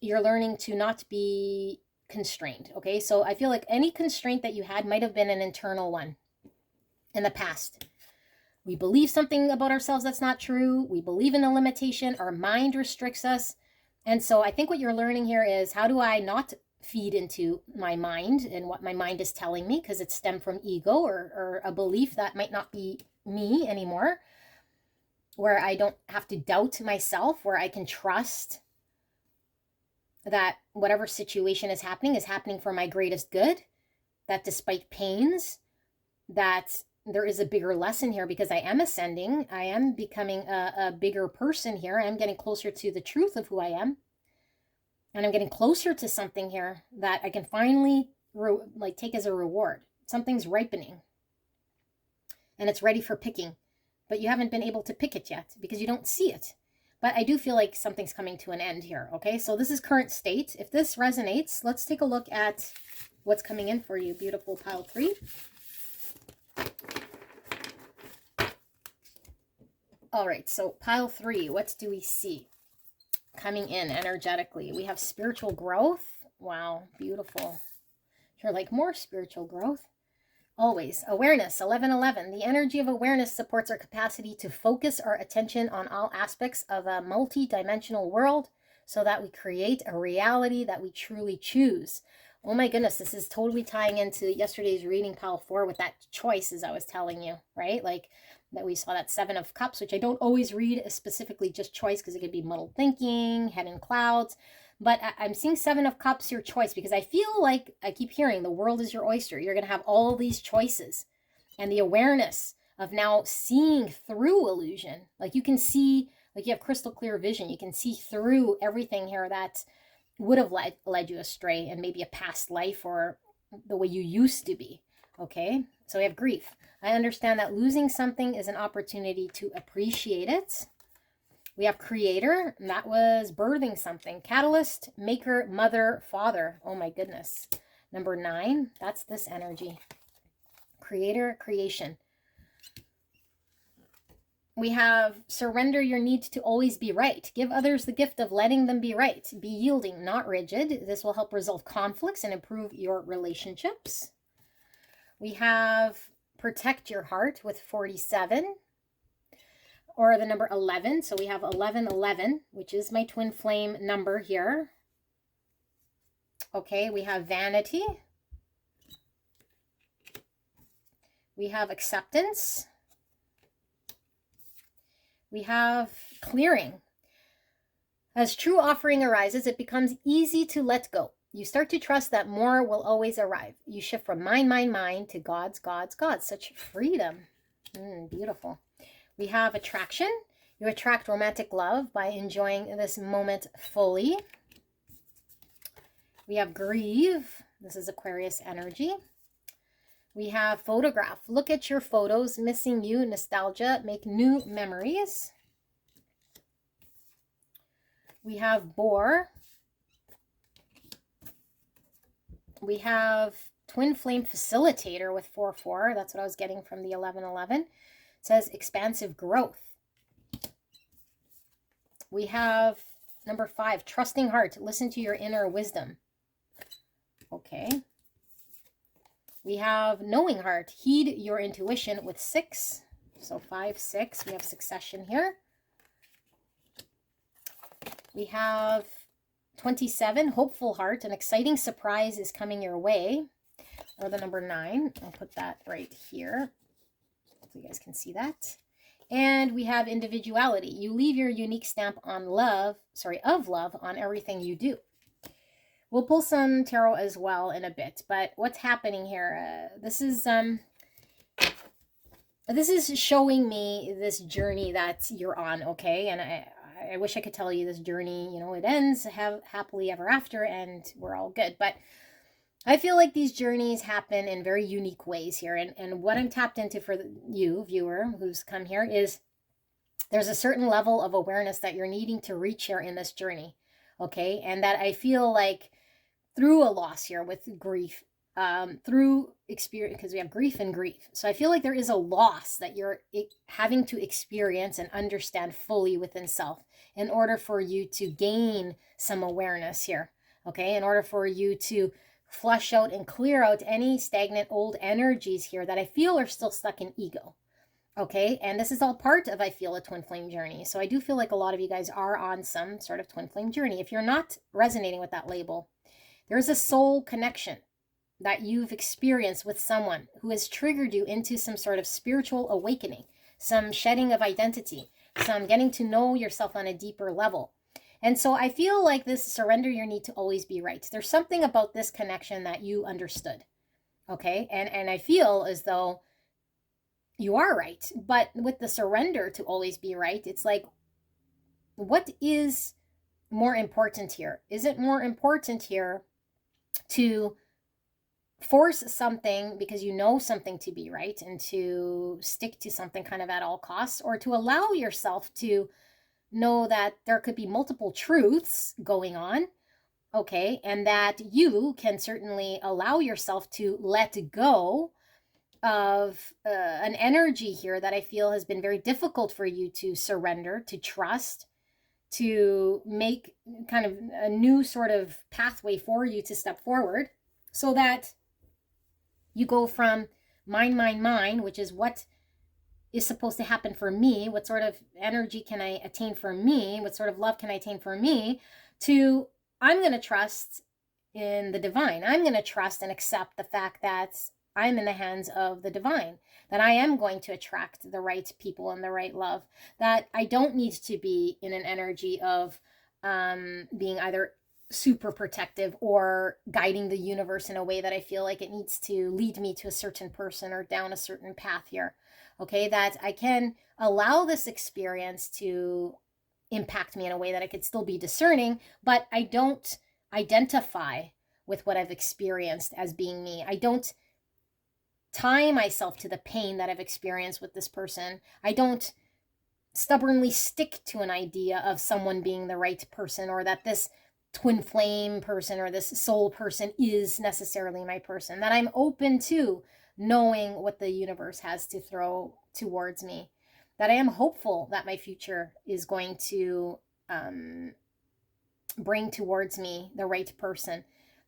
you're learning to not be constrained. Okay, so I feel like any constraint that you had might have been an internal one in the past. We believe something about ourselves that's not true. We believe in a limitation. Our mind restricts us. And so I think what you're learning here is, how do I not feed into my mind and what my mind is telling me, because it's stemmed from ego or a belief that might not be me anymore, where I don't have to doubt myself, where I can trust that whatever situation is happening for my greatest good, that despite pains, that there is a bigger lesson here because I am ascending. I am becoming a bigger person here. I'm getting closer to the truth of who I am. And I'm getting closer to something here that I can finally take as a reward. Something's ripening. And it's ready for picking. But you haven't been able to pick it yet because you don't see it. But I do feel like something's coming to an end here, okay? So this is current state. If this resonates, let's take a look at what's coming in for you, beautiful pile 3. All right, so pile 3, what do we see? coming in energetically. We have spiritual growth. Wow, beautiful. You're like, more spiritual growth. Always. Awareness, 1111. The energy of awareness supports our capacity to focus our attention on all aspects of a multi-dimensional world so that we create a reality that we truly choose. Oh my goodness, this is totally tying into yesterday's reading, pile 4, with that choice, as I was telling you, right? Like that we saw that 7 of Cups, which I don't always read as specifically just choice because it could be muddled thinking, head in clouds. But I'm seeing 7 of Cups, your choice, because I feel like I keep hearing the world is your oyster. You're going to have all these choices and the awareness of now seeing through illusion. Like you can see, like you have crystal clear vision. You can see through everything here that would have led you astray in maybe a past life or the way you used to be. Okay, so we have grief. I understand that losing something is an opportunity to appreciate it. We have creator, and that was birthing something. Catalyst, maker, mother, father. Oh my goodness. Number 9, that's this energy. Creator, creation. We have surrender your need to always be right. Give others the gift of letting them be right. Be yielding, not rigid. This will help resolve conflicts and improve your relationships. We have protect your heart with 47. Or the number 11. So we have 1111, which is my twin flame number here. Okay, we have vanity. We have acceptance. We have clearing. As true offering arises, it becomes easy to let go. You start to trust that more will always arrive. You shift from mine to God's. Such freedom. Beautiful. We have attraction. You attract romantic love by enjoying this moment fully. We have grieve. This is Aquarius energy. We have photograph. Look at your photos. Missing you. Nostalgia. Make new memories. We have boar. We have twin flame facilitator with 4-4. That's what I was getting from the 1111. Says expansive growth. We have number 5, trusting heart. Listen to your inner wisdom. Okay. We have knowing heart. Heed your intuition with 6. So 5, 6. We have succession here. We have 27, hopeful heart. An exciting surprise is coming your way. Or the number 9. I'll put that right here. So you guys can see that. And we have individuality. You leave your unique stamp on of love on everything you do. We'll pull some tarot as well in a bit, but what's happening here? This is showing me this journey that you're on, okay? And I wish I could tell you this journey, you know, it ends happily ever after and we're all good, but I feel like these journeys happen in very unique ways here. And what I'm tapped into for you, viewer, who's come here, is there's a certain level of awareness that you're needing to reach here in this journey. Okay. And that I feel like through a loss here with grief, through experience, because we have grief and grief. So I feel like there is a loss that you're having to experience and understand fully within self in order for you to gain some awareness here. Okay. In order for you to flush out and clear out any stagnant old energies here that I feel are still stuck in ego. Okay, and this is all part of, I feel, a twin flame journey. So I do feel like a lot of you guys are on some sort of twin flame journey. If you're not resonating with that label, there's a soul connection that you've experienced with someone who has triggered you into some sort of spiritual awakening, some shedding of identity, some getting to know yourself on a deeper level. And so I feel like this surrender your need to always be right. There's something about this connection that you understood. Okay. And I feel as though you are right. But with the surrender to always be right, it's like, what is more important here? Is it more important here to force something because you know something to be right and to stick to something kind of at all costs, or to allow yourself to know that there could be multiple truths going on, okay, and that you can certainly allow yourself to let go of an energy here that I feel has been very difficult for you to surrender, to trust, to make kind of a new sort of pathway for you to step forward, so that you go from mine, which is what is supposed to happen for me, what sort of energy can I attain for me, what sort of love can I attain for me, to I'm going to trust in the divine. I'm going to trust and accept the fact that I'm in the hands of the divine, that I am going to attract the right people and the right love, that I don't need to be in an energy of being either super protective or guiding the universe in a way that I feel like it needs to lead me to a certain person or down a certain path here. Okay, that I can allow this experience to impact me in a way that I could still be discerning, but I don't identify with what I've experienced as being me. I don't tie myself to the pain that I've experienced with this person. I don't stubbornly stick to an idea of someone being the right person, or that this twin flame person or this soul person is necessarily my person. That I'm open to knowing what the universe has to throw towards me. That I am hopeful that my future is going to bring towards me the right person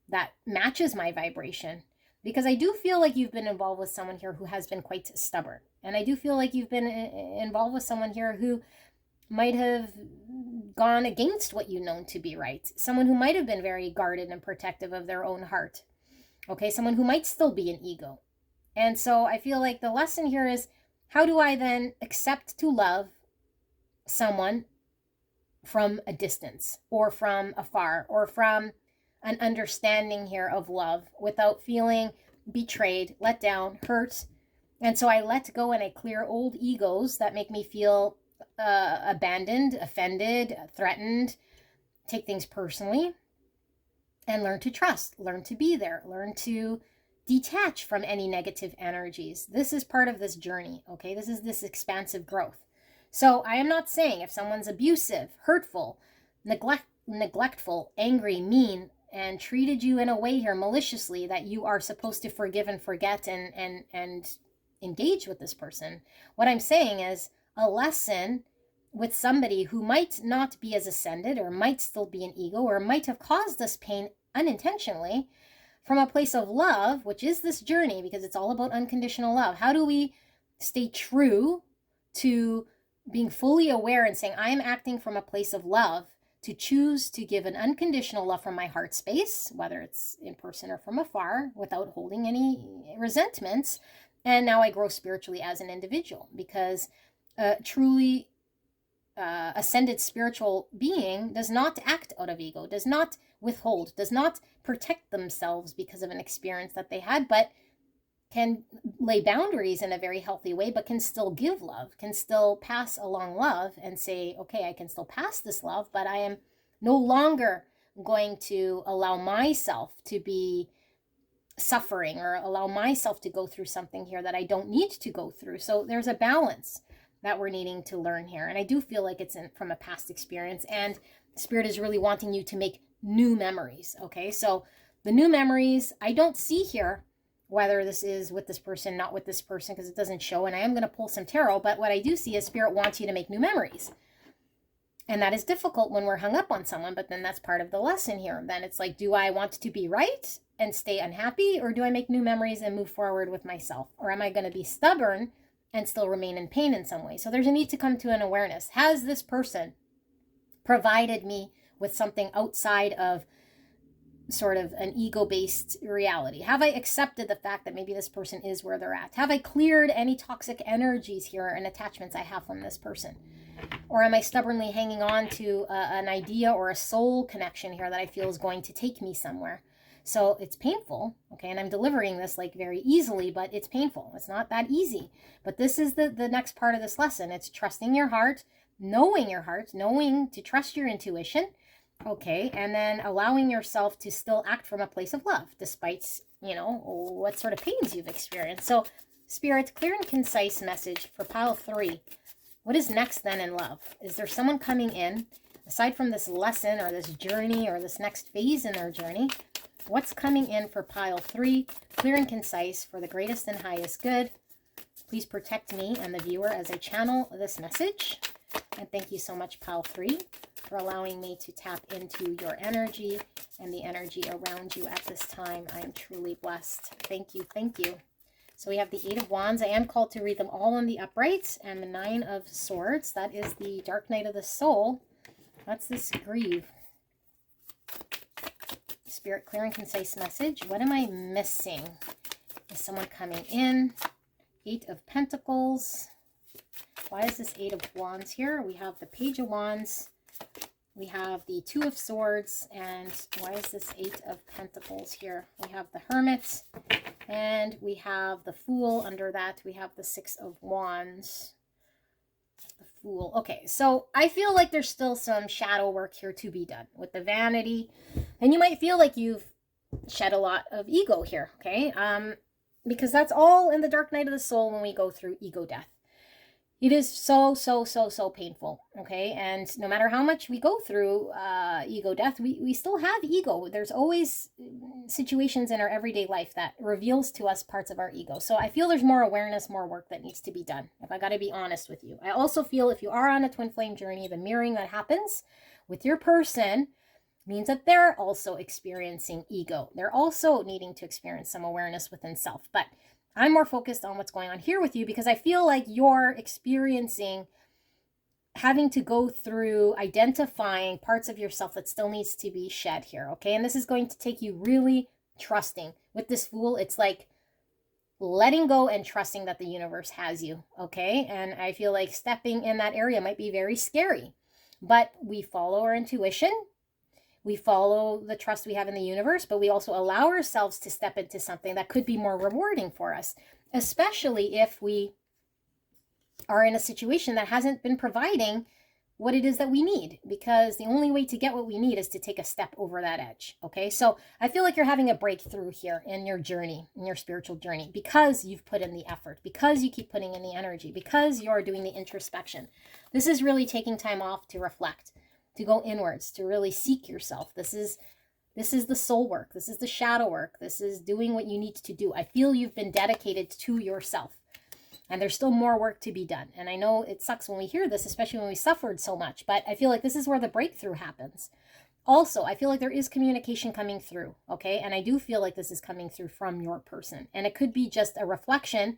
that matches my vibration. Because I do feel like you've been involved with someone here who has been quite stubborn. And I do feel like you've been involved with someone here who might have gone against what you know to be right. Someone who might have been very guarded and protective of their own heart. Okay, someone who might still be an ego. And so I feel like the lesson here is, how do I then accept to love someone from a distance, or from afar, or from an understanding here of love, without feeling betrayed, let down, hurt? And so I let go and I clear old egos that make me feel abandoned, offended, threatened, take things personally, and learn to trust, learn to be there, learn to detach from any negative energies. This is part of this journey, okay? This is this expansive growth. So I am not saying if someone's abusive, hurtful, neglectful, angry, mean, and treated you in a way here maliciously, that you are supposed to forgive and forget and engage with this person. What I'm saying is a lesson with somebody who might not be as ascended, or might still be an ego, or might have caused us pain unintentionally, from a place of love, which is this journey, because it's all about unconditional love. How do we stay true to being fully aware and saying, I am acting from a place of love, to choose to give an unconditional love from my heart space, whether it's in person or from afar, without holding any resentments. And now I grow spiritually as an individual, because truly ascended spiritual being does not act out of ego, does not withhold, does not protect themselves because of an experience that they had, but can lay boundaries in a very healthy way, but can still give love, can still pass along love, and say, okay, I can still pass this love, but I am no longer going to allow myself to be suffering, or allow myself to go through something here that I don't need to go through. So there's a balance that we're needing to learn here. And I do feel like it's from a past experience, and Spirit is really wanting you to make new memories. Okay, so the new memories, I don't see here whether this is with this person, not with this person, because it doesn't show. And I am going to pull some tarot, but what I do see is Spirit wants you to make new memories. And that is difficult when we're hung up on someone, but then that's part of the lesson here. Then it's like, do I want to be right and stay unhappy, or do I make new memories and move forward with myself? Or am I going to be stubborn and still remain in pain in some way? So there's a need to come to an awareness. Has this person provided me with something outside of sort of an ego-based reality? Have I accepted the fact that maybe this person is where they're at? Have I cleared any toxic energies here and attachments I have from this person? Or am I stubbornly hanging on to an idea or a soul connection here that I feel is going to take me somewhere? So it's painful, okay, and I'm delivering this like very easily, but it's painful. It's not that easy. But this is the next part of this lesson. It's trusting your heart, knowing to trust your intuition, okay, and then allowing yourself to still act from a place of love, despite, what sort of pains you've experienced. So, Spirit, clear and concise message for pile 3. What is next then in love? Is there someone coming in, aside from this lesson or this journey or this next phase in their journey? What's coming in for pile 3? Clear and concise for the greatest and highest good. Please protect me and the viewer as I channel this message. And thank you so much, Pile 3, for allowing me to tap into your energy and the energy around you at this time. I am truly blessed. Thank you. Thank you. So we have the 8 of Wands. I am called to read them all on the uprights. And the 9 of Swords. That is the dark night of the soul. That's this grieve. Spirit, clear and concise message. What am I missing? Is someone coming in? 8 of Pentacles. Why is this 8 of Wands here? We have the Page of Wands. We have the 2 of Swords. And why is this 8 of Pentacles here? We have the Hermit. And we have the Fool. Under that, we have the 6 of Wands. The Fool. Okay, so I feel like there's still some shadow work here to be done with the Vanity. And you might feel like you've shed a lot of ego here, okay? Because that's all in the dark night of the soul when we go through ego death. It is so painful, okay? And no matter how much we go through ego death, we still have ego. There's always situations in our everyday life that reveals to us parts of our ego. So I feel there's more awareness, more work that needs to be done, if I got to be honest with you. I also feel if you are on a twin flame journey, the mirroring that happens with your person means that they're also experiencing ego. They're also needing to experience some awareness within self. But I'm more focused on what's going on here with you because I feel like you're experiencing having to go through identifying parts of yourself that still needs to be shed here, okay? And this is going to take you really trusting. With this Fool, it's like letting go and trusting that the universe has you, okay? And I feel like stepping in that area might be very scary, but we follow our intuition. We follow the trust we have in the universe, but we also allow ourselves to step into something that could be more rewarding for us, especially if we are in a situation that hasn't been providing what it is that we need, because the only way to get what we need is to take a step over that edge, okay? So I feel like you're having a breakthrough here in your journey, in your spiritual journey, because you've put in the effort, because you keep putting in the energy, because you're doing the introspection. This is really taking time off to reflect, to go inwards, to really seek yourself. This is the soul work. This is the shadow work. This is doing what you need to do. I feel you've been dedicated to yourself, and there's still more work to be done. And I know it sucks when we hear this, especially when we suffered so much, but I feel like this is where the breakthrough happens. Also, I feel like there is communication coming through, okay? And I do feel like this is coming through from your person, and it could be just a reflection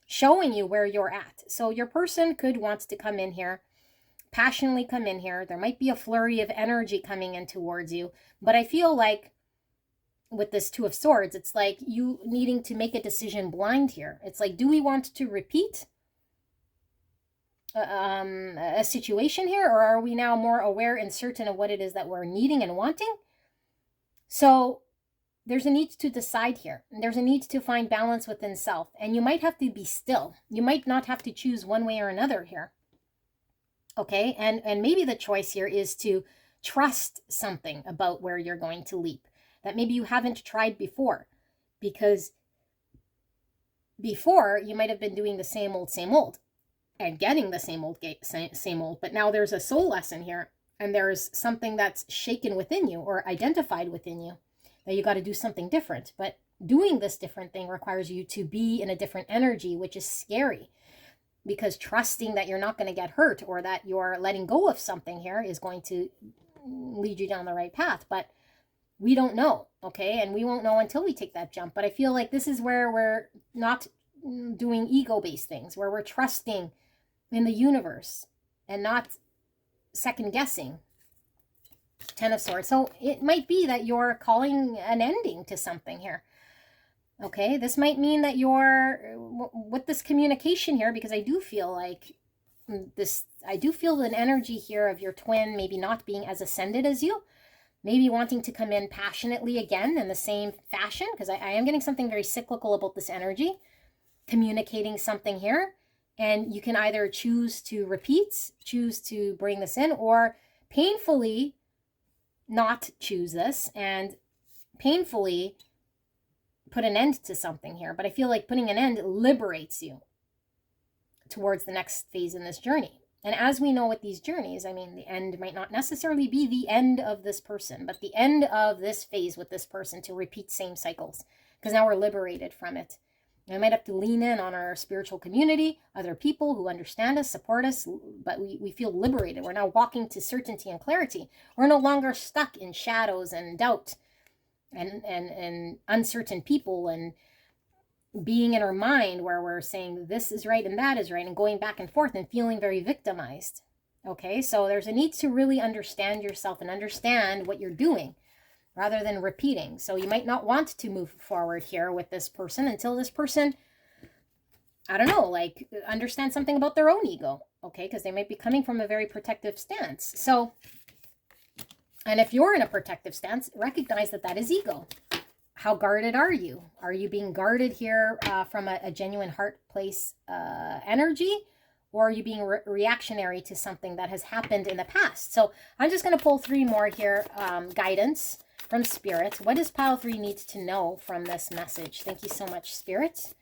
showing you where you're at. So your person could want to come in here, passionately come in here. There might be a flurry of energy coming in towards you, but I feel like with this 2 of Swords, it's like you needing to make a decision blind here. It's like, do we want to repeat a situation here, or are we now more aware and certain of what it is that we're needing and wanting? So there's a need to decide here. There's a need to find balance within self, and you might have to be still. You might not have to choose one way or another here. Okay, and maybe the choice here is to trust something about where you're going to leap that maybe you haven't tried before, because before you might have been doing the same old and getting the same old, but now there's a soul lesson here, and there's something that's shaken within you or identified within you that you got to do something different. But doing this different thing requires you to be in a different energy, which is scary. Because trusting that you're not going to get hurt or that you're letting go of something here is going to lead you down the right path. But we don't know, okay? And we won't know until we take that jump. But I feel like this is where we're not doing ego-based things, where we're trusting in the universe and not second-guessing. 10 of Swords. So it might be that you're calling an ending to something here. Okay, this might mean that you're, with this communication here, because I do feel like I do feel an energy here of your twin maybe not being as ascended as you, maybe wanting to come in passionately again in the same fashion, because I am getting something very cyclical about this energy, communicating something here, and you can either choose to repeat, choose to bring this in, or painfully not choose this and painfully put an end to something here. But I feel like putting an end liberates you towards the next phase in this journey. And as we know with these journeys, I mean, the end might not necessarily be the end of this person, but the end of this phase with this person to repeat same cycles, because now we're liberated from it. We might have to lean in on our spiritual community, other people who understand us, support us, but we feel liberated. We're now walking to certainty and clarity. We're no longer stuck in shadows and doubt and uncertain people and being in our mind where we're saying this is right and that is right and going back and forth and feeling very victimized. Okay, so there's a need to really understand yourself and understand what you're doing rather than repeating. So you might not want to move forward here with this person until this person, I don't know, like understand something about their own ego, okay? Because they might be coming from a very protective stance. So, and if you're in a protective stance, recognize that that is ego. How guarded are you? Are you being guarded here from a genuine heart place energy? Or are you being reactionary to something that has happened in the past? So I'm just going to pull 3 more here, guidance from Spirit. What does pile 3 need to know from this message? Thank you so much, Spirit.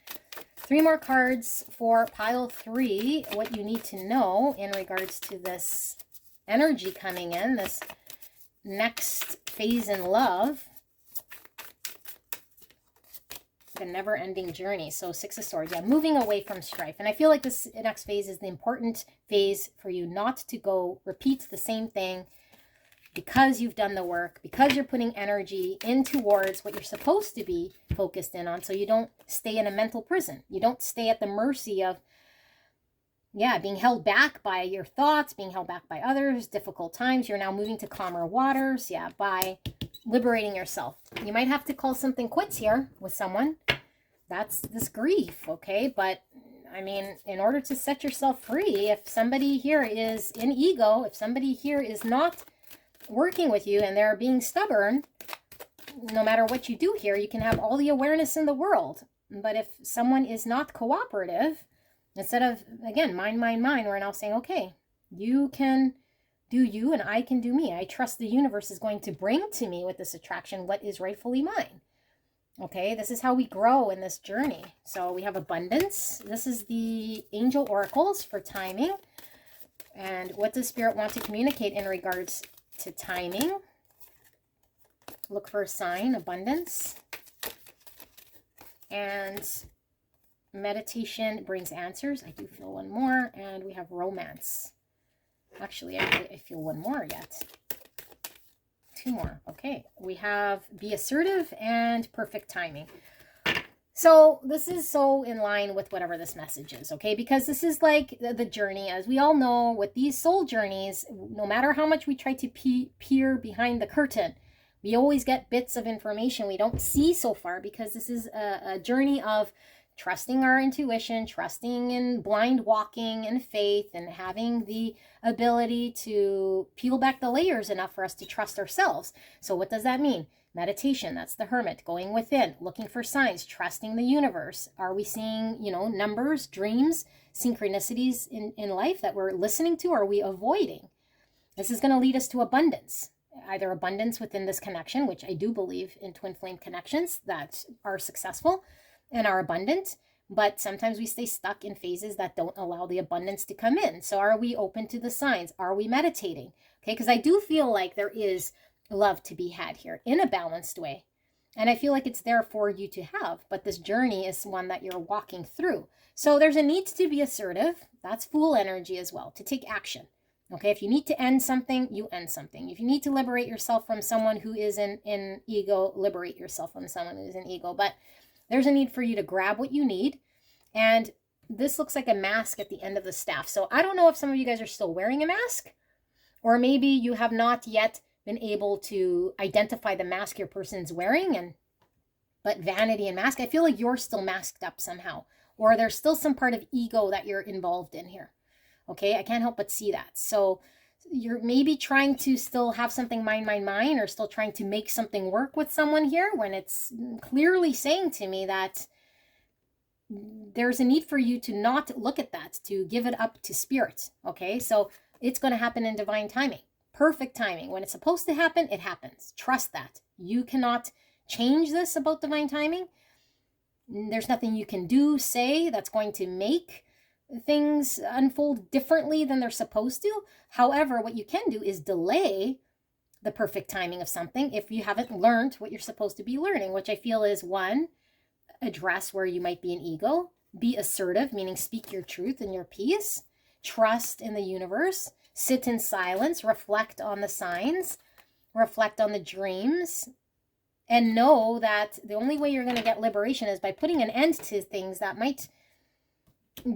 3 more cards for pile 3, what you need to know in regards to this energy coming in, this next phase in love. The never-ending journey. So 6 of Swords, yeah, moving away from strife. And I feel like this next phase is the important phase for you not to go repeat the same thing because you've done the work, because you're putting energy in towards what you're supposed to be focused in on, so you don't stay in a mental prison. You don't stay at the mercy of, yeah, being held back by your thoughts, being held back by others, difficult times. You're now moving to calmer waters, yeah, by liberating yourself. You might have to call something quits here with someone. That's this grief, okay? But I mean, in order to set yourself free, if somebody here is in ego, if somebody here is not working with you and they're being stubborn, no matter what you do here, you can have all the awareness in the world. But if someone is not cooperative, instead of, again, mine, we're now saying, okay, you can do you and I can do me. I trust the universe is going to bring to me with this attraction what is rightfully mine. Okay, this is how we grow in this journey. So we have abundance. This is the angel oracles for timing. And what does Spirit want to communicate in regards to timing? Look for a sign, abundance. And meditation brings answers. I do feel 1 more. And we have romance. Actually, I feel 1 more yet. 2 more. Okay. We have be assertive and perfect timing. So this is so in line with whatever this message is, okay? Because this is like the journey. As we all know, with these soul journeys, no matter how much we try to peer behind the curtain, we always get bits of information we don't see so far, because this is a journey of trusting our intuition, trusting in blind walking and faith, and having the ability to peel back the layers enough for us to trust ourselves. So what does that mean? Meditation, that's the hermit, going within, looking for signs, trusting the universe. Are we seeing, you know, numbers, dreams, synchronicities in life that we're listening to, or are we avoiding? This is going to lead us to abundance. Either abundance within this connection, which I do believe in twin flame connections that are successful and are abundant, but sometimes we stay stuck in phases that don't allow the abundance to come in. So are we open to the signs? Are we meditating? Okay, because I do feel like there is love to be had here in a balanced way. And I feel like it's there for you to have, but this journey is one that you're walking through. So there's a need to be assertive. That's Fool energy as well, to take action. Okay, if you need to end something, you end something. If you need to liberate yourself from someone who is in ego, liberate yourself from someone who is in ego. But there's a need for you to grab what you need. And this looks like a mask at the end of the staff. So I don't know if some of you guys are still wearing a mask, or maybe you have not yet been able to identify the mask your person's wearing, but vanity and mask, I feel like you're still masked up somehow, or there's still some part of ego that you're involved in here. Okay, I can't help but see that. So you're maybe trying to still have something mine, or still trying to make something work with someone here, when it's clearly saying to me that there's a need for you to not look at that, to give it up to Spirit. Okay, so it's going to happen in divine timing, perfect timing. When it's supposed to happen, it happens. Trust that. You cannot change this about divine timing. There's nothing you can do, say, that's going to make things unfold differently than they're supposed to. However, what you can do is delay the perfect timing of something if you haven't learned what you're supposed to be learning, which I feel is 1, address where you might be an ego. Be assertive, meaning speak your truth and your piece. Trust in the universe. Sit in silence. Reflect on the signs. Reflect on the dreams. And know that the only way you're going to get liberation is by putting an end to things that might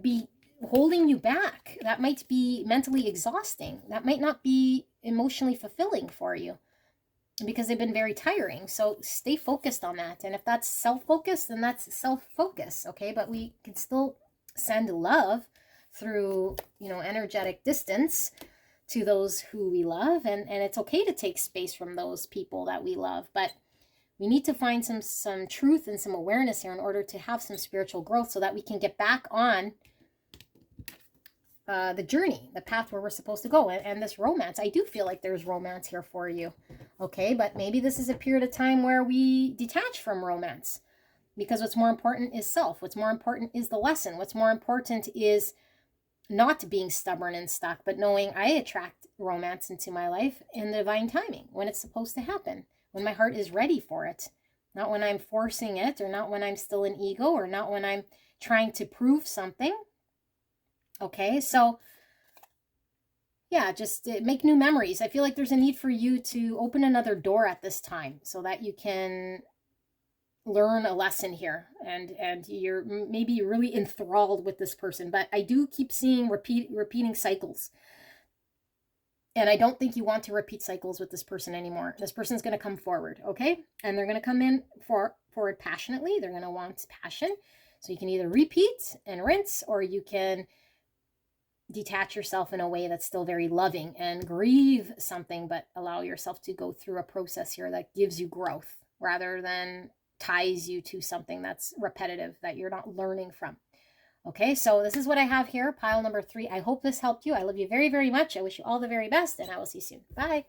be holding you back, that might be mentally exhausting, that might not be emotionally fulfilling for you because they've been very tiring. So stay focused on that. And if that's self-focus, then that's self-focus, okay? But we can still send love through, you know, energetic distance to those who we love. And it's okay to take space from those people that we love. But we need to find some truth and some awareness here in order to have some spiritual growth so that we can get back on the journey, the path where we're supposed to go. And this romance, I do feel like there's romance here for you. Okay, but maybe this is a period of time where we detach from romance because what's more important is self. What's more important is the lesson. What's more important is not being stubborn and stuck, but knowing I attract romance into my life in the divine timing when it's supposed to happen, when my heart is ready for it, not when I'm forcing it, or not when I'm still in ego, or not when I'm trying to prove something. Okay, so yeah, just make new memories. I feel like there's a need for you to open another door at this time so that you can learn a lesson here, and you're maybe really enthralled with this person. But I do keep seeing repeating cycles. And I don't think you want to repeat cycles with this person anymore. This person's going to come forward, okay? And they're going to come in forward passionately. They're going to want passion. So you can either repeat and rinse, or you can detach yourself in a way that's still very loving and grieve something, but allow yourself to go through a process here that gives you growth rather than ties you to something that's repetitive that you're not learning from. Okay, so this is what I have here, pile number 3. I hope this helped you. I love you very, very much. I wish you all the very best, and I will see you soon. Bye.